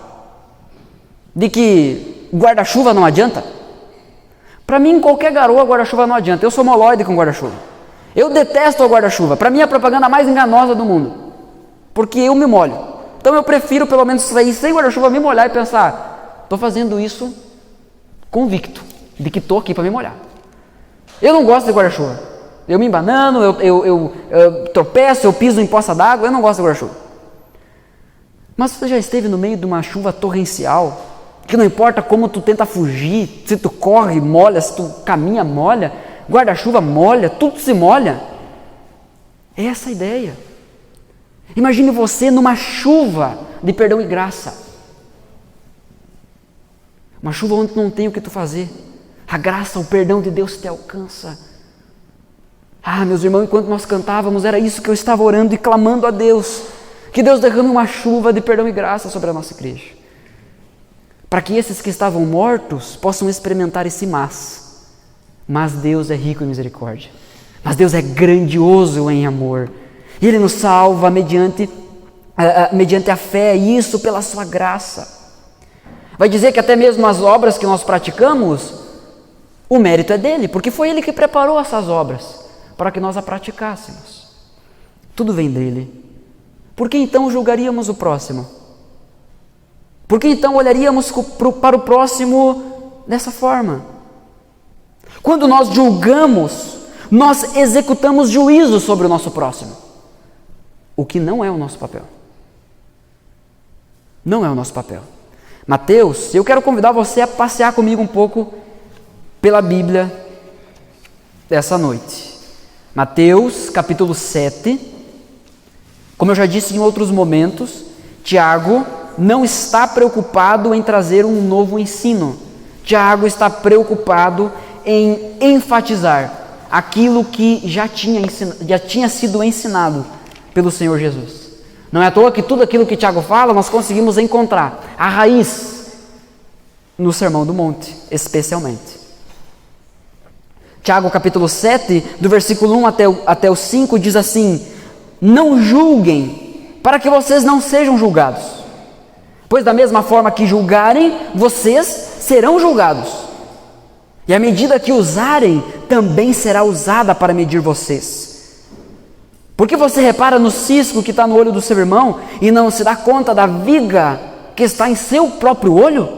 de que guarda-chuva não adianta? Para mim, qualquer garoa, guarda-chuva não adianta. Eu sou moloide com guarda-chuva. Eu detesto o guarda-chuva. Para mim, é a propaganda mais enganosa do mundo. Porque eu me molho. Então, eu prefiro, pelo menos, sair sem guarda-chuva, me molhar e pensar, estou fazendo isso convicto de que estou aqui para me molhar. Eu não gosto de guarda-chuva. Eu me embanando, eu tropeço, eu piso em poça d'água. Eu não gosto de guarda-chuva. Mas você já esteve no meio de uma chuva torrencial, que não importa como tu tenta fugir, se tu corre, molha, se tu caminha, molha, guarda-chuva molha, tudo se molha. É essa a ideia. Imagine você numa chuva de perdão e graça. Uma chuva onde não tem o que tu fazer. A graça, o perdão de Deus te alcança. Ah, meus irmãos, enquanto nós cantávamos, era isso que eu estava orando e clamando a Deus. Que Deus derrame uma chuva de perdão e graça sobre a nossa igreja. Para que esses que estavam mortos possam experimentar esse mas. Mas Deus é rico em misericórdia. Mas Deus é grandioso em amor. E Ele nos salva mediante a fé, e isso pela sua graça. Vai dizer que até mesmo as obras que nós praticamos, o mérito é dele, porque foi Ele que preparou essas obras para que nós a praticássemos. Tudo vem dele. Por que então julgaríamos o próximo? Por que então olharíamos para o próximo dessa forma? Quando nós julgamos, nós executamos juízo sobre o nosso próximo, o que não é o nosso papel. Não é o nosso papel. Mateus, eu quero convidar você a passear comigo um pouco pela Bíblia dessa noite. Mateus, capítulo 7. Como eu já disse em outros momentos, Tiago não está preocupado em trazer um novo ensino. Tiago está preocupado em enfatizar aquilo que já tinha sido ensinado pelo Senhor Jesus. Não é à toa que tudo aquilo que Tiago fala, nós conseguimos encontrar a raiz no Sermão do Monte, especialmente. Tiago capítulo 7, do versículo 1 até o 5, diz assim: não julguem, para que vocês não sejam julgados. Pois da mesma forma que julgarem, vocês serão julgados. E a medida que usarem, também será usada para medir vocês. Porque você repara no cisco que está no olho do seu irmão e não se dá conta da viga que está em seu próprio olho?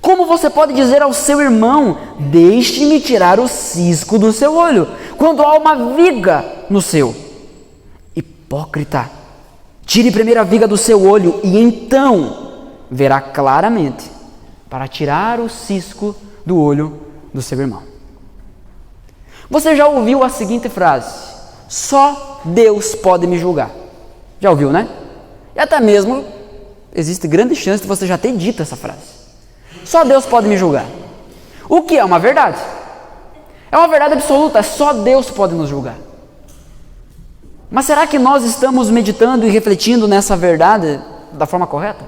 Como você pode dizer ao seu irmão: deixe-me tirar o cisco do seu olho, quando há uma viga no seu? Hipócrita, tire primeiro a viga do seu olho e então verá claramente para tirar o cisco do olho do seu irmão. Você já ouviu a seguinte frase: só Deus pode me julgar. Já ouviu, né? E até mesmo existe grande chance de você já ter dito essa frase. Só Deus pode me julgar. O que é uma verdade? É uma verdade absoluta, só Deus pode nos julgar. Mas será que nós estamos meditando e refletindo nessa verdade da forma correta?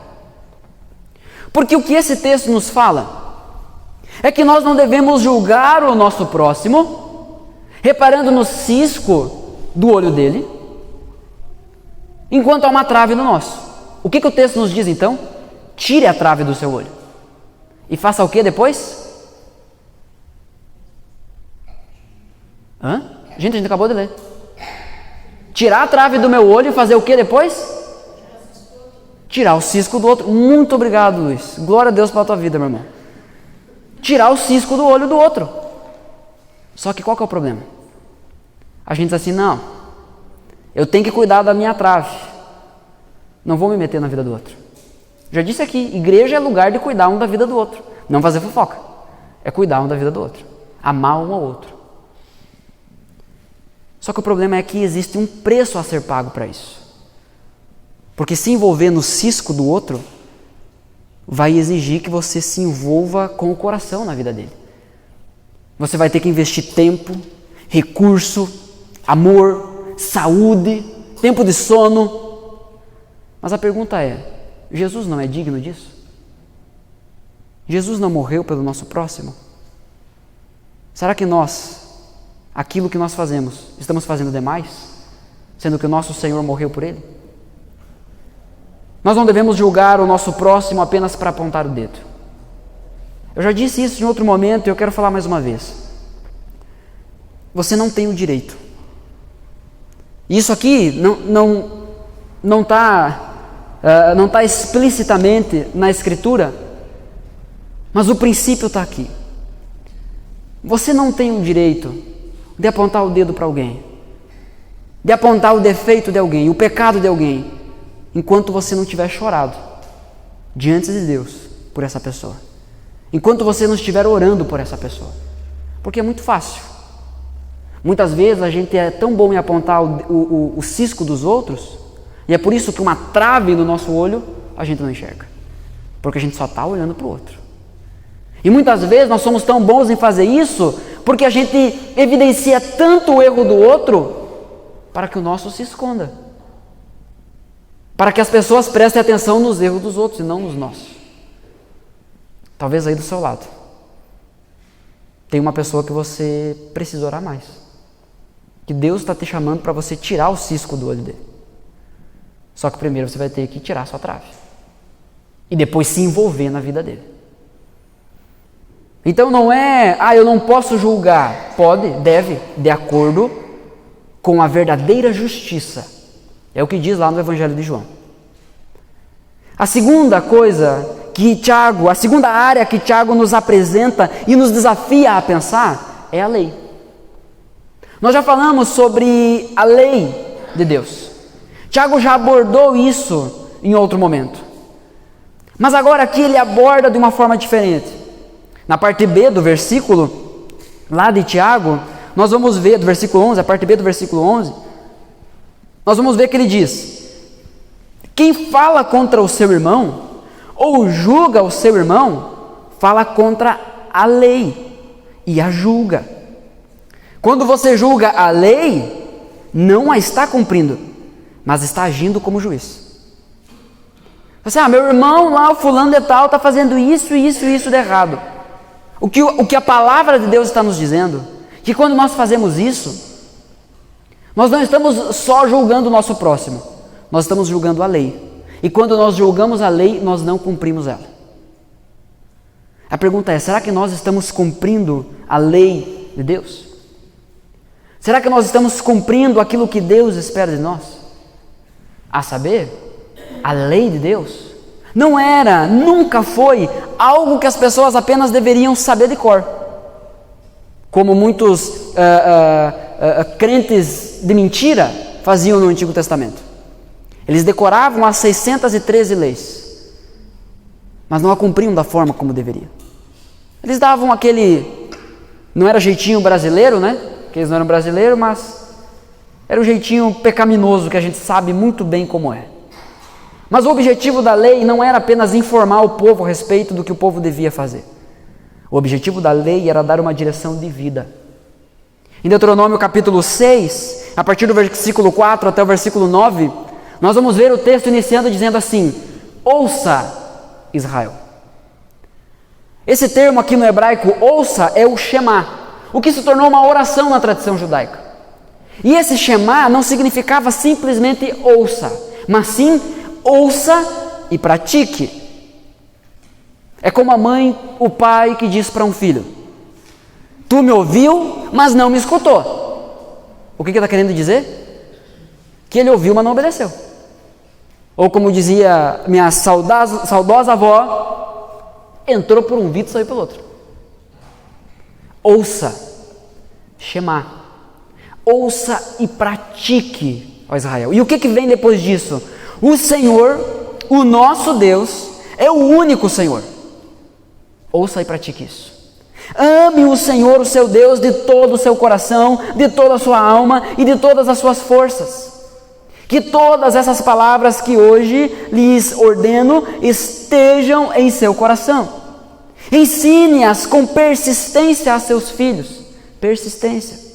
Porque o que esse texto nos fala é que nós não devemos julgar o nosso próximo reparando no cisco do olho dele, enquanto há uma trave no nosso. O que o texto nos diz então? Tire a trave do seu olho. E faça o que depois? Gente, a gente acabou de ler. Tirar a trave do meu olho e fazer o que depois? Tirar o cisco do outro. Muito obrigado, Luiz. Glória a Deus pela tua vida, meu irmão. Tirar o cisco do olho do outro. Só que qual que é o problema? A gente diz assim: não, eu tenho que cuidar da minha trave, não vou me meter na vida do outro. Já disse aqui, igreja é lugar de cuidar um da vida do outro, não fazer fofoca, é cuidar um da vida do outro, amar um ao outro. Só que o problema é que existe um preço a ser pago para isso, porque se envolver no cisco do outro vai exigir que você se envolva com o coração na vida dele. Você vai ter que investir tempo, recurso, amor, saúde, tempo de sono. Mas a pergunta é: Jesus não é digno disso? Jesus não morreu pelo nosso próximo? Será que nós, aquilo que nós fazemos, estamos fazendo demais, sendo que o nosso Senhor morreu por ele? Nós não devemos julgar o nosso próximo apenas para apontar o dedo. Eu já disse isso em outro momento e eu quero falar mais uma vez. Você não tem o direito. Isso aqui não está explicitamente na Escritura, mas o princípio está aqui. Você não tem o direito de apontar o dedo para alguém, de apontar o defeito de alguém, o pecado de alguém, enquanto você não tiver chorado diante de Deus por essa pessoa, enquanto você não estiver orando por essa pessoa. Porque é muito fácil. Muitas vezes a gente é tão bom em apontar o cisco dos outros, e é por isso que uma trave no nosso olho a gente não enxerga, porque a gente só está olhando para o outro. E muitas vezes nós somos tão bons em fazer isso, porque a gente evidencia tanto o erro do outro, para que o nosso se esconda, para que as pessoas prestem atenção nos erros dos outros e não nos nossos. Talvez aí do seu lado tem uma pessoa que você precisa orar mais, que Deus está te chamando para você tirar o cisco do olho dele. Só que primeiro você vai ter que tirar a sua trave e depois se envolver na vida dele. Então não é, eu não posso julgar. Pode, deve, de acordo com a verdadeira justiça. É o que diz lá no Evangelho de João. A segunda coisa a segunda área que Tiago nos apresenta e nos desafia a pensar é a lei. Nós já falamos sobre a lei de Deus. Tiago já abordou isso em outro momento. Mas agora aqui ele aborda de uma forma diferente. Na parte B do versículo, lá de Tiago, nós vamos ver, do versículo 11, a parte B do versículo 11, nós vamos ver que ele diz: quem fala contra o seu irmão, ou julga o seu irmão, fala contra a lei e a julga. Quando você julga a lei, não a está cumprindo, mas está agindo como juiz. Você, meu irmão lá, o fulano de tal, está fazendo isso de errado. O que a palavra de Deus está nos dizendo, que quando nós fazemos isso, nós não estamos só julgando o nosso próximo, nós estamos julgando a lei. E quando nós julgamos a lei, nós não cumprimos ela. A pergunta é, será que nós estamos cumprindo a lei de Deus? Será que nós estamos cumprindo aquilo que Deus espera de nós? A saber, a lei de Deus nunca foi algo que as pessoas apenas deveriam saber de cor, como muitos crentes de mentira faziam no Antigo Testamento. Eles decoravam as 613 leis, mas não a cumpriam da forma como deveria. Eles davam não era jeitinho brasileiro, né? Porque eles não eram brasileiros, mas era um jeitinho pecaminoso que a gente sabe muito bem como é. Mas o objetivo da lei não era apenas informar o povo a respeito do que o povo devia fazer. O objetivo da lei era dar uma direção de vida. Em Deuteronômio capítulo 6, a partir do versículo 4 até o versículo 9, nós vamos ver o texto iniciando dizendo assim: ouça, Israel. Esse termo aqui no hebraico, ouça, é o Shema, o que se tornou uma oração na tradição judaica. E esse Shema não significava simplesmente ouça, mas sim ouça e pratique. É como a mãe, o pai que diz para um filho: tu me ouviu, mas não me escutou. O que está querendo dizer? Que ele ouviu, mas não obedeceu. Ou como dizia minha saudosa avó, entrou por um ouvido e saiu pelo outro. Ouça, Shema. Ouça e pratique, ó Israel. E o que vem depois disso? O Senhor, o nosso Deus, é o único Senhor. Ouça e pratique isso. Ame o Senhor, o seu Deus, de todo o seu coração, de toda a sua alma e de todas as suas forças. Que todas essas palavras que hoje lhes ordeno estejam em seu coração. Ensine-as com persistência a seus filhos. Persistência.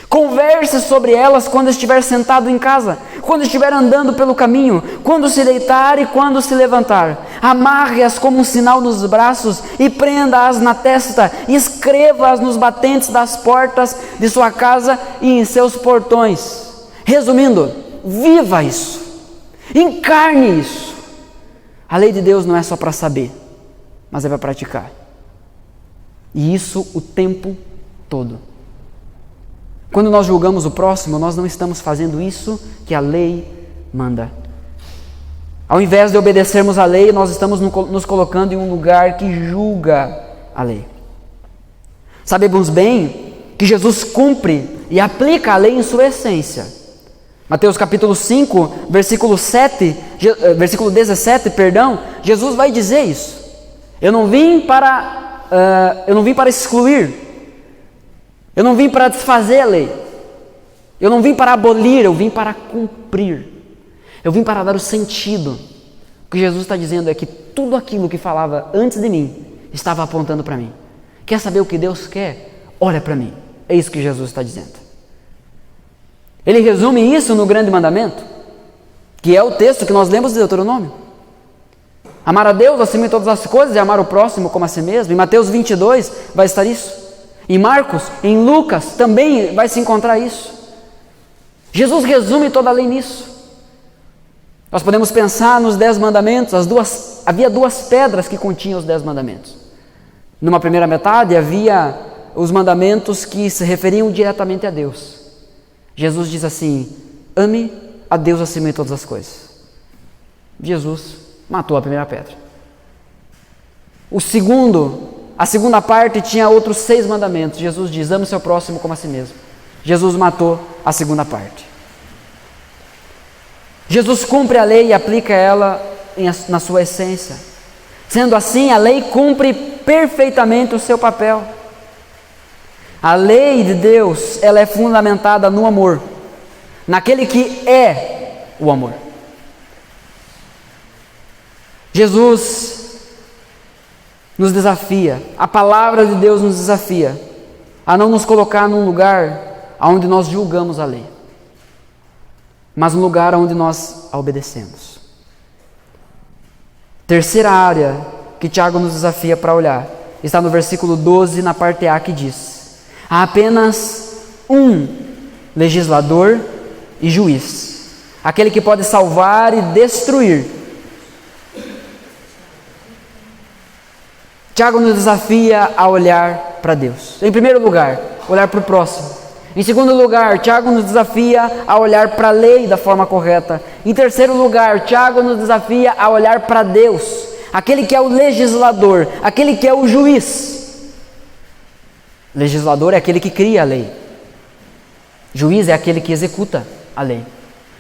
Converse sobre elas quando estiver sentado em casa, quando estiver andando pelo caminho, quando se deitar e quando se levantar. Amarre-as como um sinal nos braços e prenda-as na testa, e escreva-as nos batentes das portas de sua casa e em seus portões. Resumindo, viva isso, encarne isso. A lei de Deus não é só para saber, mas é para praticar. E isso o tempo todo. Quando nós julgamos o próximo, nós não estamos fazendo isso que a lei manda. Ao invés de obedecermos a lei, nós estamos nos colocando em um lugar que julga a lei. Sabemos bem que Jesus cumpre e aplica a lei em sua essência. Mateus capítulo 5, versículo 17, Jesus vai dizer isso. Eu não vim para excluir, Eu não vim para desfazer a lei. Eu não vim para abolir, eu vim para cumprir. Eu vim para dar o sentido. O que Jesus está dizendo é que tudo aquilo que falava antes de mim estava apontando para mim. Quer saber o que Deus quer? Olha para mim. É isso que Jesus está dizendo. Ele resume isso no grande mandamento, que é o texto que nós lemos de Deuteronômio. Amar a Deus acima de todas as coisas e amar o próximo como a si mesmo. Em Mateus 22 vai estar isso. Em Marcos, em Lucas também vai se encontrar isso. Jesus resume toda a lei nisso. Nós podemos pensar nos 10 mandamentos. Havia 2 pedras que continham os 10 mandamentos. Numa primeira metade havia os mandamentos que se referiam diretamente a Deus. Jesus diz assim: ame a Deus acima de todas as coisas. Jesus matou a primeira pedra. A segunda parte tinha outros 6 mandamentos. Jesus diz: ame o seu próximo como a si mesmo. Jesus matou a segunda parte. Jesus cumpre a lei e aplica ela na sua essência. Sendo assim, a lei cumpre perfeitamente o seu papel. A lei de Deus, ela é fundamentada no amor, naquele que é o amor. Jesus nos desafia, a palavra de Deus nos desafia a não nos colocar num lugar onde nós julgamos a lei, mas um lugar onde nós a obedecemos. Terceira área que Tiago nos desafia para olhar está no versículo 12, na parte A, que diz: há apenas um legislador e juiz, aquele que pode salvar e destruir. Tiago nos desafia a olhar para Deus. Em primeiro lugar, olhar para o próximo. Em segundo lugar, Tiago nos desafia a olhar para a lei da forma correta. Em terceiro lugar, Tiago nos desafia a olhar para Deus, aquele que é o legislador, aquele que é o juiz. Legislador é aquele que cria a lei. Juiz é aquele que executa a lei.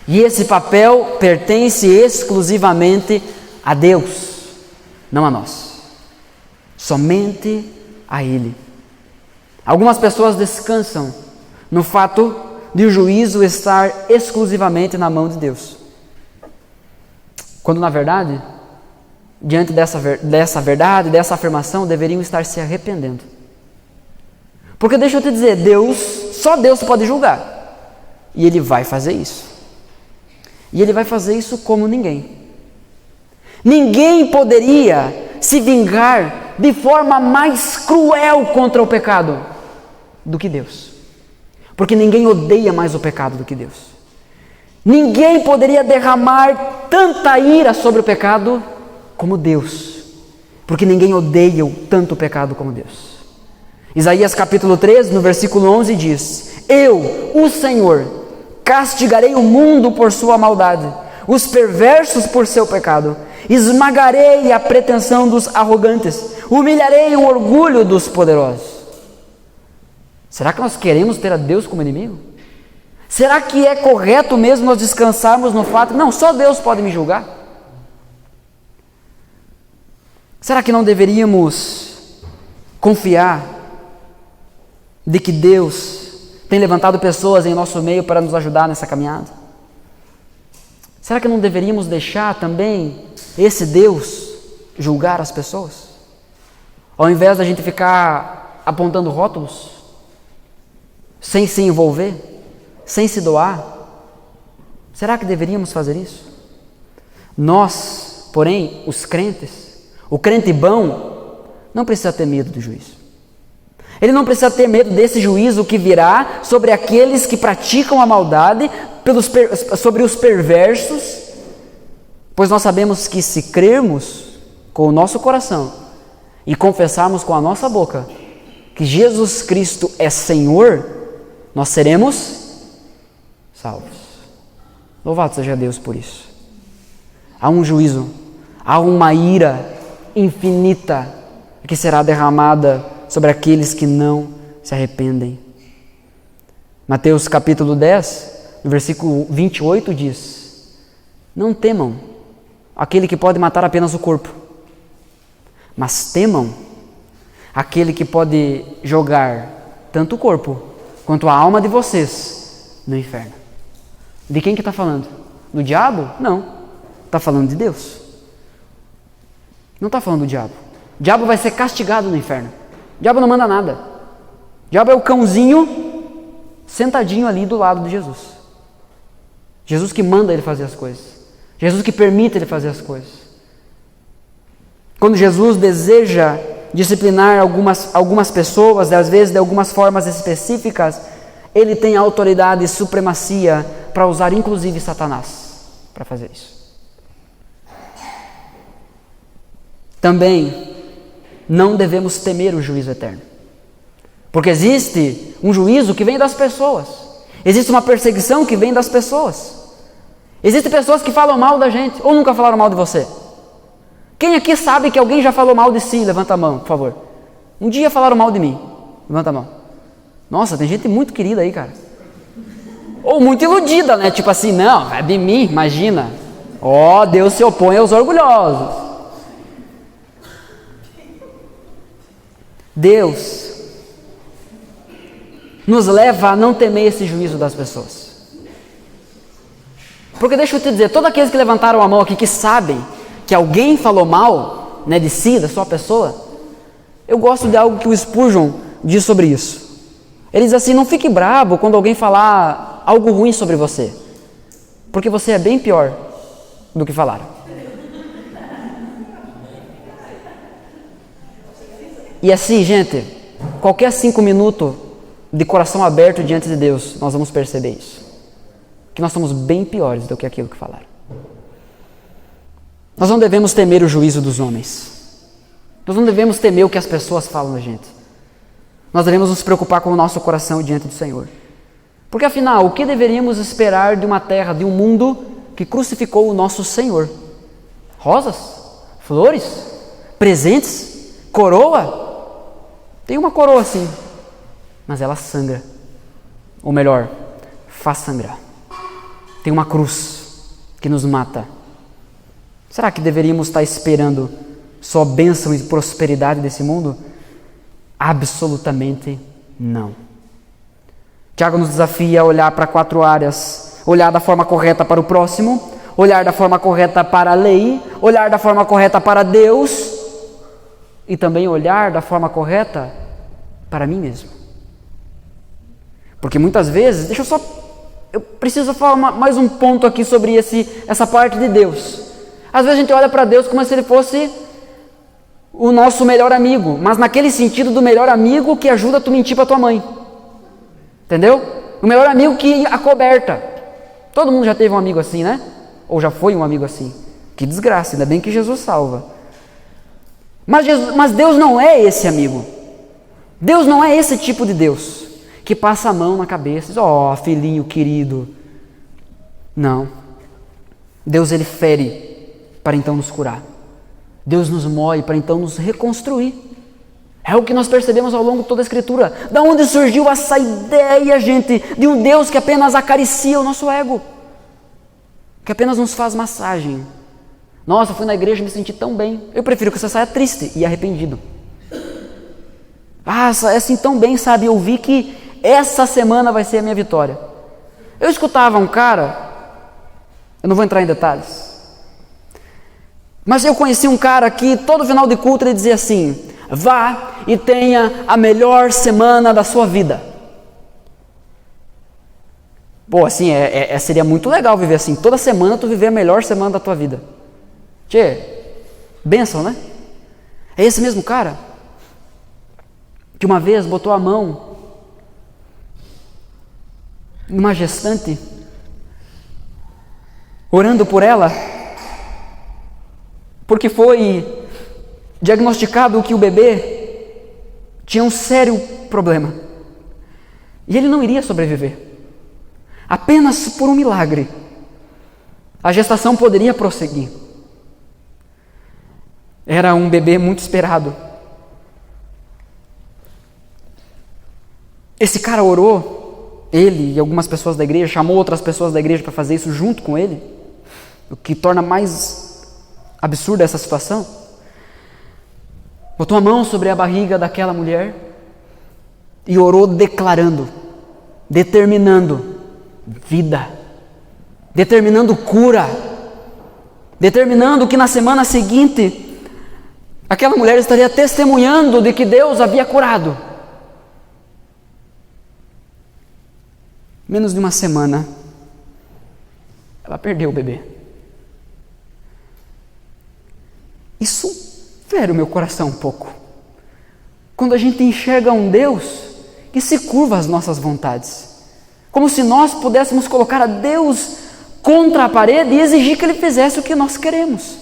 E esse papel pertence exclusivamente a Deus, não a nós. Somente a Ele. Algumas pessoas descansam no fato de o juízo estar exclusivamente na mão de Deus, quando na verdade, diante dessa verdade, dessa afirmação, deveriam estar se arrependendo. Porque deixa eu te dizer, só Deus pode julgar, e Ele vai fazer isso. E Ele vai fazer isso como ninguém. Ninguém poderia se vingar de forma mais cruel contra o pecado do que Deus. Porque ninguém odeia mais o pecado do que Deus. Ninguém poderia derramar tanta ira sobre o pecado como Deus. Porque ninguém odeia tanto o pecado como Deus. Isaías capítulo 13, no versículo 11 diz: eu, o Senhor, castigarei o mundo por sua maldade, os perversos por seu pecado. Esmagarei a pretensão dos arrogantes, humilharei o orgulho dos poderosos. Será que nós queremos ter a Deus como inimigo? Será que é correto mesmo nós descansarmos no fato que não, só Deus pode me julgar? Será que não deveríamos confiar de que Deus tem levantado pessoas em nosso meio para nos ajudar nessa caminhada? Será que não deveríamos deixar também esse Deus julgar as pessoas? Ao invés da gente ficar apontando rótulos, sem se envolver, sem se doar, será que deveríamos fazer isso? Nós, porém, os crentes, o crente bom, não precisa ter medo do juízo. Ele não precisa ter medo desse juízo que virá sobre aqueles que praticam a maldade, sobre os perversos, pois nós sabemos que se crermos com o nosso coração e confessarmos com a nossa boca que Jesus Cristo é Senhor, nós seremos salvos. Louvado seja Deus por isso. Há um juízo, há uma ira infinita que será derramada sobre aqueles que não se arrependem. Mateus capítulo 10, no versículo 28 diz: não temam aquele que pode matar apenas o corpo, mas temam aquele que pode jogar tanto o corpo quanto a alma de vocês no inferno. De quem que está falando? Do diabo? Não. Está falando de Deus. Não está falando do diabo. O diabo vai ser castigado no inferno. O diabo não manda nada. O diabo é o cãozinho sentadinho ali do lado de Jesus. Jesus que manda ele fazer as coisas. Jesus que permite ele fazer as coisas. Quando Jesus deseja disciplinar algumas pessoas, às vezes de algumas formas específicas, ele tem autoridade e supremacia para usar inclusive Satanás para fazer isso. Também não devemos temer o juízo eterno. Porque existe um juízo que vem das pessoas. Existe uma perseguição que vem das pessoas. Existem pessoas que falam mal da gente, ou nunca falaram mal de você. Quem aqui sabe que alguém já falou mal de si? Levanta a mão, por favor. Um dia falaram mal de mim. Levanta a mão. Nossa, tem gente muito querida aí, cara. Ou muito iludida, né? Tipo assim, não, é de mim, imagina. Ó, Deus se opõe aos orgulhosos. Deus nos leva a não temer esse juízo das pessoas. Porque deixa eu te dizer, todos aqueles que levantaram a mão aqui, que sabem que alguém falou mal, né, de si, da sua pessoa, eu gosto de algo que o Spurgeon diz sobre isso. Ele diz assim, não fique bravo quando alguém falar algo ruim sobre você, porque você é bem pior do que falaram. E assim, gente, qualquer 5 minutos de coração aberto diante de Deus, nós vamos perceber isso. Que nós somos bem piores do que aquilo que falaram. Nós não devemos temer o juízo dos homens. Nós não devemos temer o que as pessoas falam da gente. Nós devemos nos preocupar com o nosso coração diante do Senhor. Porque afinal, o que deveríamos esperar de uma terra, de um mundo que crucificou o nosso Senhor? Rosas? Flores? Presentes? Coroa? Tem uma coroa sim, mas ela sangra. Ou melhor, faz sangrar. Tem uma cruz que nos mata. Será que deveríamos estar esperando só bênção e prosperidade desse mundo? Absolutamente não. Tiago nos desafia a olhar para 4 áreas. Olhar da forma correta para o próximo, olhar da forma correta para a lei, olhar da forma correta para Deus e também olhar da forma correta para mim mesmo. Porque muitas vezes, eu preciso falar mais um ponto aqui sobre essa parte de Deus. Às vezes a gente olha para Deus como se Ele fosse o nosso melhor amigo, mas naquele sentido do melhor amigo que ajuda tu mentir para tua mãe. Entendeu? O melhor amigo que acoberta. Todo mundo já teve um amigo assim, né? Ou já foi um amigo assim. Que desgraça, ainda bem que Jesus salva. Mas Deus não é esse amigo. Deus não é esse tipo de Deus que passa a mão na cabeça e diz, ó, filhinho querido. Não. Deus, Ele fere para então nos curar. Deus nos moe para então nos reconstruir. É o que nós percebemos ao longo de toda a Escritura. Da onde surgiu essa ideia, gente, de um Deus que apenas acaricia o nosso ego, que apenas nos faz massagem. Nossa, eu fui na igreja e me senti tão bem. Eu prefiro que você saia triste e arrependido. Ah, é assim tão bem, sabe? Eu vi que essa semana vai ser a minha vitória. Eu escutava um cara, eu não vou entrar em detalhes, mas eu conheci um cara que todo final de culto ele dizia assim, vá e tenha a melhor semana da sua vida. Pô, assim, seria muito legal viver assim, toda semana tu viver a melhor semana da tua vida. Tchê, bênção, né? É esse mesmo cara que uma vez botou a mão em uma gestante, orando por ela, porque foi diagnosticado que o bebê tinha um sério problema e ele não iria sobreviver. Apenas por um milagre a gestação poderia prosseguir. Era um bebê muito esperado. Esse cara orou, ele e algumas pessoas da igreja, chamou outras pessoas da igreja para fazer isso junto com ele, o que torna mais absurda essa situação. Botou a mão sobre a barriga daquela mulher e orou declarando determinando vida, determinando cura, determinando que na semana seguinte aquela mulher estaria testemunhando de que Deus havia curado. Menos de uma semana, ela perdeu o bebê. Isso fere o meu coração um pouco. Quando a gente enxerga um Deus que se curva às nossas vontades, como se nós pudéssemos colocar a Deus contra a parede e exigir que Ele fizesse o que nós queremos.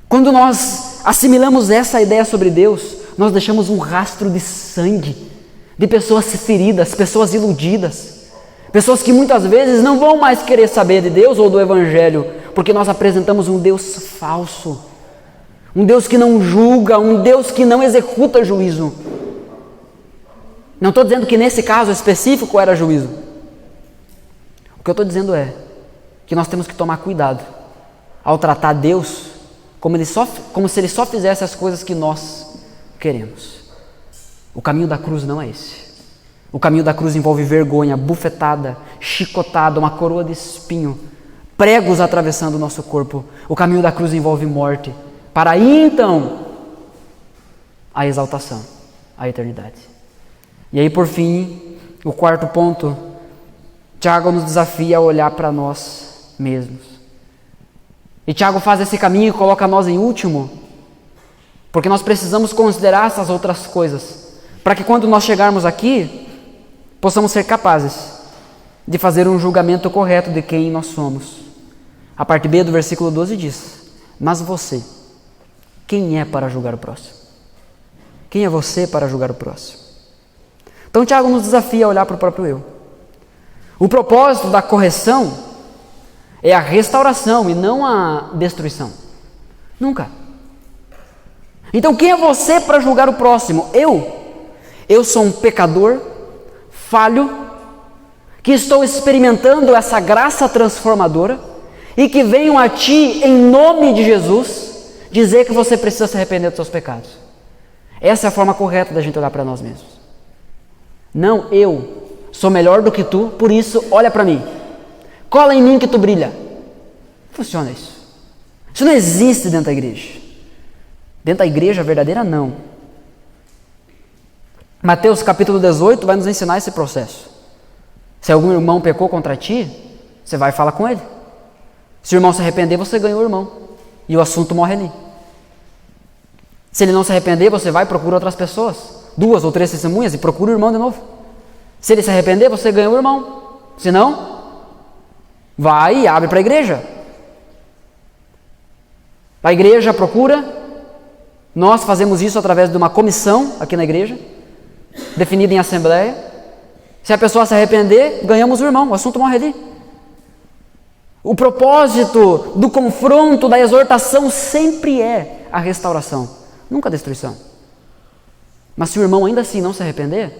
Quando nós assimilamos essa ideia sobre Deus, nós deixamos um rastro de sangue, de pessoas feridas, pessoas iludidas, pessoas que muitas vezes não vão mais querer saber de Deus ou do Evangelho, porque nós apresentamos um Deus falso, um Deus que não julga, um Deus que não executa juízo. Não estou dizendo que nesse caso específico era juízo. O que eu estou dizendo é que nós temos que tomar cuidado ao tratar Deus como se Ele só fizesse as coisas que nós queremos. O caminho da cruz não é esse. O caminho da cruz envolve vergonha, bufetada, chicotada, uma coroa de espinho, pregos atravessando o nosso corpo. O caminho da cruz envolve morte, para aí então a exaltação, a eternidade. E aí por fim, o quarto ponto, Tiago nos desafia a olhar para nós mesmos. E Tiago faz esse caminho e coloca nós em último, porque nós precisamos considerar essas outras coisas, para que quando nós chegarmos aqui, possamos ser capazes de fazer um julgamento correto de quem nós somos. A parte B do versículo 12 diz: mas você, quem é para julgar o próximo? Quem é você para julgar o próximo? Então Tiago nos desafia a olhar para o próprio eu. O propósito da correção é a restauração e não a destruição. Nunca. Então quem é você para julgar o próximo? Eu sou um pecador, falho, que estou experimentando essa graça transformadora e que venho a ti em nome de Jesus dizer que você precisa se arrepender dos seus pecados. Essa é a forma correta da gente olhar para nós mesmos. Não, eu sou melhor do que tu, por isso olha para mim, cola em mim que tu brilha. Funciona isso. Isso não existe dentro da igreja. Dentro da igreja verdadeira, não. Mateus capítulo 18 vai nos ensinar esse processo. Se algum irmão pecou contra ti, você vai falar com ele. Se o irmão se arrepender, você ganhou o irmão. E o assunto morre ali. Se ele não se arrepender, você vai e procura outras pessoas, 2 ou 3 testemunhas, e procura o irmão de novo. Se ele se arrepender, você ganhou o irmão. Se não, vai e abre para a igreja. A igreja procura. Nós fazemos isso através de uma comissão aqui na igreja, definida em assembleia. Se a pessoa se arrepender, ganhamos o irmão, o assunto morre ali. O propósito do confronto, da exortação sempre é a restauração, nunca a destruição. Mas se o irmão ainda assim não se arrepender,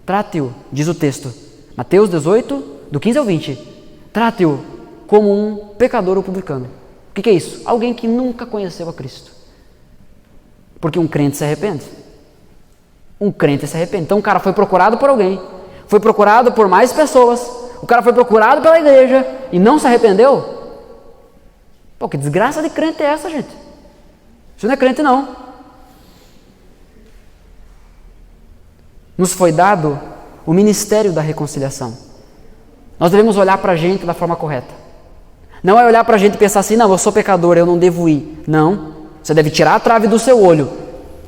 trate-o, diz o texto, Mateus 18, do 15 ao 20, trate-o como um pecador ou publicano. O que é isso? Alguém que nunca conheceu a Cristo. Porque um crente se arrepende. Um crente se arrepende. Então o cara foi procurado por alguém, foi procurado por mais pessoas, o cara foi procurado pela igreja e não se arrependeu. Pô, que desgraça de crente é essa, gente? Isso não é crente, não. Nos foi dado o ministério da reconciliação. Nós devemos olhar para a gente da forma correta. Não é olhar para a gente e pensar assim, não, eu sou pecador, eu não devo ir. Não, você deve tirar a trave do seu olho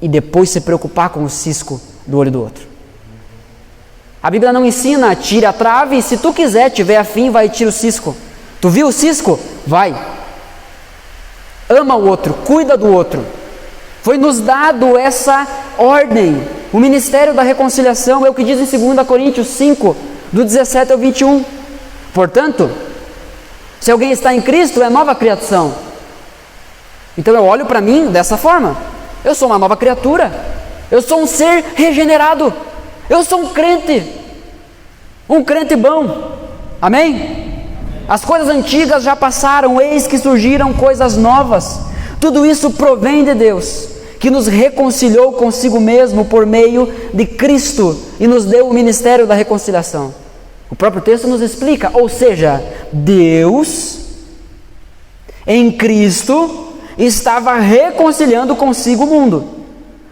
e depois se preocupar com o cisco do olho do outro. A Bíblia não ensina, tire a trave e se tu quiser, tiver afim, vai e tira o cisco. Tu viu o cisco? Vai. Ama o outro, cuida do outro. Foi nos dado essa ordem. O ministério da reconciliação é o que diz em 2 Coríntios 5, do 17 ao 21. Portanto, se alguém está em Cristo, é nova criação. Então eu olho para mim dessa forma. Eu sou uma nova criatura. Eu sou um ser regenerado. Eu sou um crente bom. Amém? As coisas antigas já passaram, eis que surgiram coisas novas. Tudo isso provém de Deus, que nos reconciliou consigo mesmo por meio de Cristo e nos deu o ministério da reconciliação. O próprio texto nos explica, ou seja, Deus, em Cristo, estava reconciliando consigo o mundo,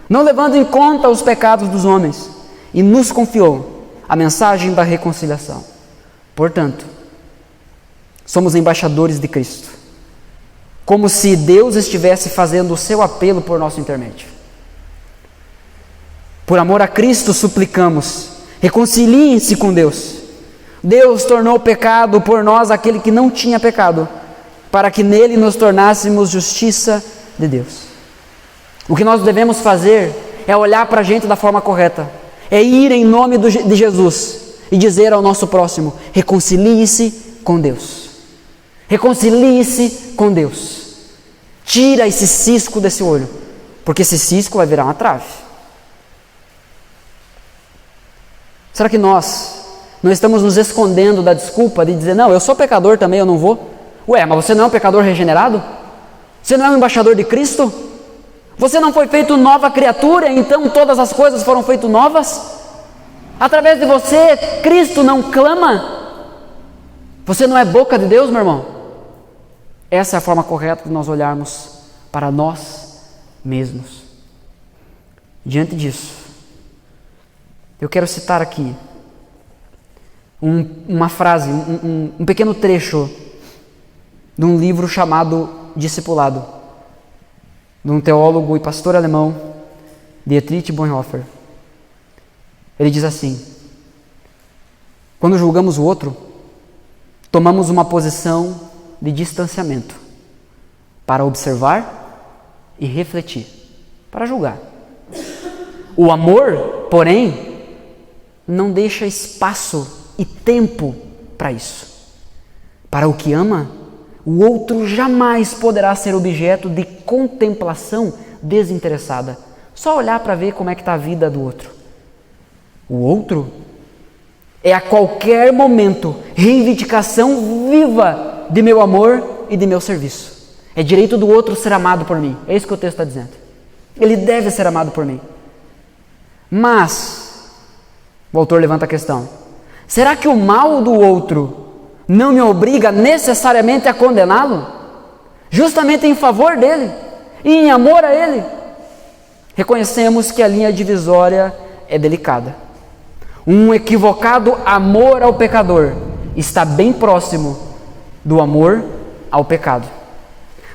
não levando em conta os pecados dos homens, e nos confiou a mensagem da reconciliação. Portanto, somos embaixadores de Cristo, como se Deus estivesse fazendo o seu apelo por nosso intermédio. Por amor a Cristo suplicamos, reconciliem-se com Deus. Deus tornou pecado por nós aquele que não tinha pecado, para que nele nos tornássemos justiça de Deus. O que nós devemos fazer é olhar para a gente da forma correta, é ir em nome de Jesus e dizer ao nosso próximo: reconcilie-se com Deus. Reconcilie-se com Deus. Tira esse cisco desse olho, porque esse cisco vai virar uma trave. Será que nós não estamos nos escondendo da desculpa de dizer: não, eu sou pecador também, eu não vou? Ué, mas você não é um pecador regenerado? Você não é um embaixador de Cristo? Você não foi feito nova criatura, então todas as coisas foram feitas novas? Através de você, Cristo não clama? Você não é boca de Deus, meu irmão? Essa é a forma correta de nós olharmos para nós mesmos. Diante disso, eu quero citar aqui uma frase, um pequeno trecho de um livro chamado Discipulado, de um teólogo e pastor alemão, Dietrich Bonhoeffer. Ele diz assim: quando julgamos o outro, tomamos uma posição de distanciamento para observar e refletir, para julgar. O amor, porém, não deixa espaço e tempo para isso. Para o que ama, o outro jamais poderá ser objeto de contemplação desinteressada, só olhar para ver como é que está a vida do outro. O outro é a qualquer momento reivindicação viva de meu amor e de meu serviço. É direito do outro ser amado por mim. É isso que o texto está dizendo. Ele deve ser amado por mim. Mas, o autor levanta a questão: será que o mal do outro não me obriga necessariamente a condená-lo? Justamente em favor dele e em amor a ele? Reconhecemos que a linha divisória é delicada. Um equivocado amor ao pecador está bem próximo do amor ao pecado.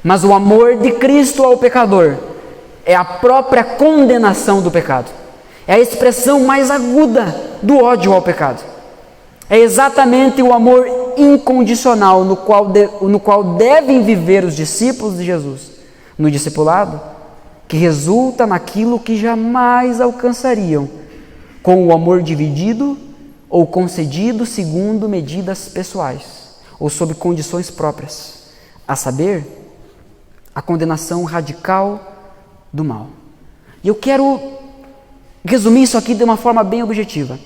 Mas o amor de Cristo ao pecador é a própria condenação do pecado. É a expressão mais aguda do ódio ao pecado. É exatamente o amor incondicional no qual devem viver os discípulos de Jesus no discipulado, que resulta naquilo que jamais alcançariam com o amor dividido ou concedido segundo medidas pessoais ou sob condições próprias, a saber, a condenação radical do mal. E eu quero resumir isso aqui de uma forma bem objetiva.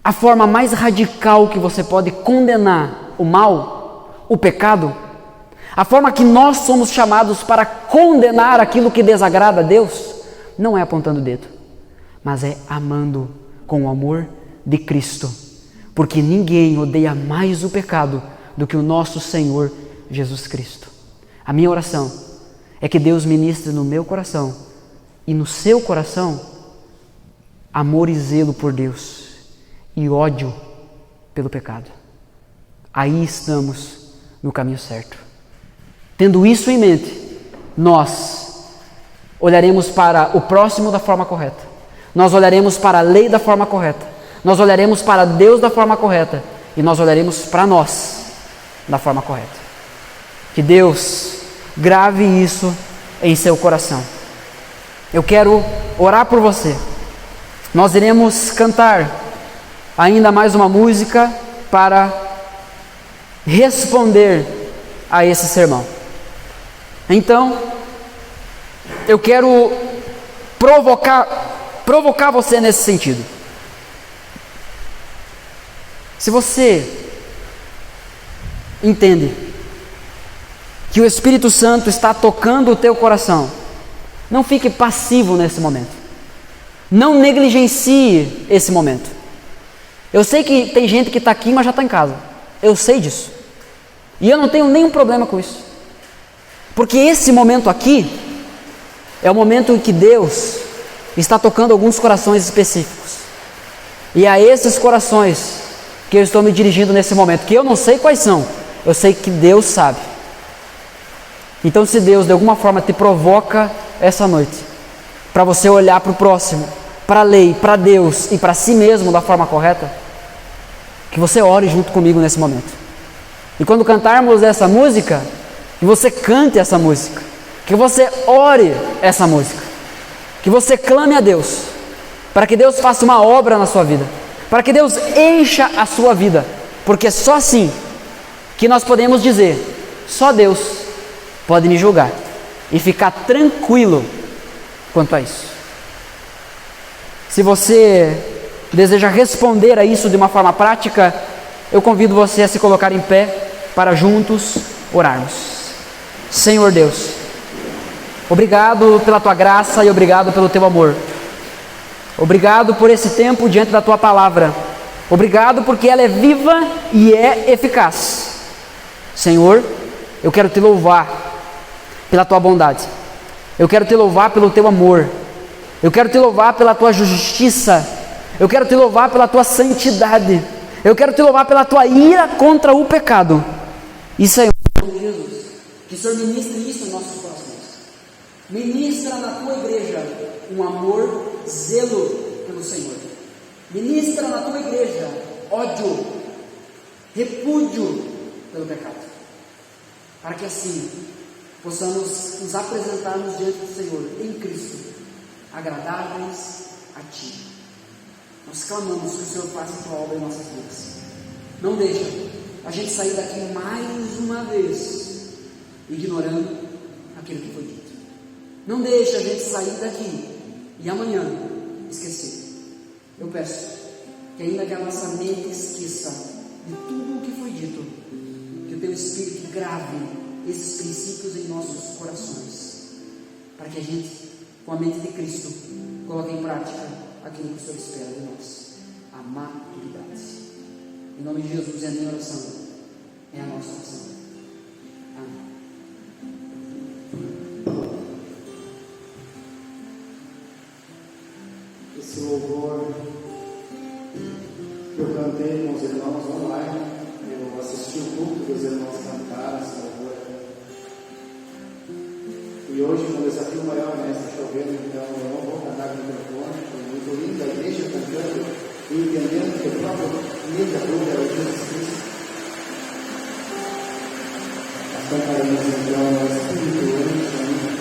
A forma mais radical que você pode condenar o mal, o pecado, a forma que nós somos chamados para condenar aquilo que desagrada a Deus, não é apontando o dedo, mas é amando com o amor de Cristo, porque ninguém odeia mais o pecado do que o nosso Senhor Jesus Cristo. A minha oração é que Deus ministre no meu coração e no seu coração amor e zelo por Deus e ódio pelo pecado. Aí estamos no caminho certo. Tendo isso em mente, nós olharemos para o próximo da forma correta. Nós olharemos para a lei da forma correta. Nós olharemos para Deus da forma correta. E nós olharemos para nós da forma correta. Que Deus grave isso em seu coração. Eu quero orar por você. Nós iremos cantar ainda mais uma música para responder a esse sermão. Então, eu quero provocar você nesse sentido. Se você entende que o Espírito Santo está tocando o teu coração Não fique passivo nesse momento. Não negligencie esse momento. Eu sei que tem gente que está aqui, mas já está em casa. Eu sei disso. E eu não tenho nenhum problema com isso. Porque esse momento aqui é o momento em que Deus está tocando alguns corações específicos. E a esses corações que eu estou me dirigindo nesse momento, que eu não sei quais são, eu sei que Deus sabe. Então, se Deus de alguma forma te provoca essa noite, para você olhar para o próximo, para a lei, para Deus e para si mesmo da forma correta, que você ore junto comigo nesse momento. E quando cantarmos essa música, que você cante essa música, que você ore essa música, que você clame a Deus, para que Deus faça uma obra na sua vida, para que Deus encha a sua vida, porque é só assim que nós podemos dizer: só Deus pode me julgar, e ficar tranquilo quanto a isso. Se você deseja responder a isso de uma forma prática, eu convido você a se colocar em pé para juntos orarmos. Senhor Deus, obrigado pela Tua graça e obrigado pelo Teu amor. Obrigado por esse tempo diante da Tua palavra. Obrigado porque ela é viva e é eficaz. Senhor, eu quero Te louvar pela Tua bondade. Eu quero Te louvar pelo Teu amor. Eu quero Te louvar pela Tua justiça. Eu quero Te louvar pela Tua santidade. Eu quero Te louvar pela Tua ira contra o pecado. E Senhor, Jesus, que o Senhor ministre isso em nossos corações. Ministra na Tua igreja um amor, zelo pelo Senhor. Ministra na Tua igreja ódio, repúdio pelo pecado. Para que assim possamos nos apresentarmos diante do Senhor em Cristo, agradáveis a Ti. Nós clamamos que o Senhor faça a Tua obra em nossas vidas. Não deixa a gente sair daqui mais uma vez ignorando aquilo que foi dito. Não deixa a gente sair daqui e amanhã esquecer. Eu peço que ainda que a nossa mente esqueça de tudo o que foi dito, que o Teu Espírito grave esses princípios em nossos corações, para que a gente, com a mente de Cristo, coloque em prática aquilo que o Senhor espera de nós: a maturidade. Em nome de Jesus, é a minha oração, é a nossa oração. Amém. Esse louvor que eu cantei com os irmãos online, eu assisti o culto que os irmãos cantaram esse louvor. E hoje, com o desafio maior, né, está chovendo, então eu não vou cantar com o microfone. Foi muito lindo a igreja cantando e entendendo que o próprio mediador era Jesus Cristo. Nós cantaremos então o Espírito Santo.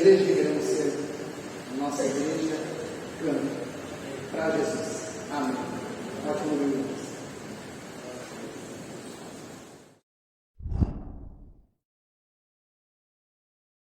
igreja que queremos ser, a nossa igreja canta para Jesus. Amém. Ótimo domingo.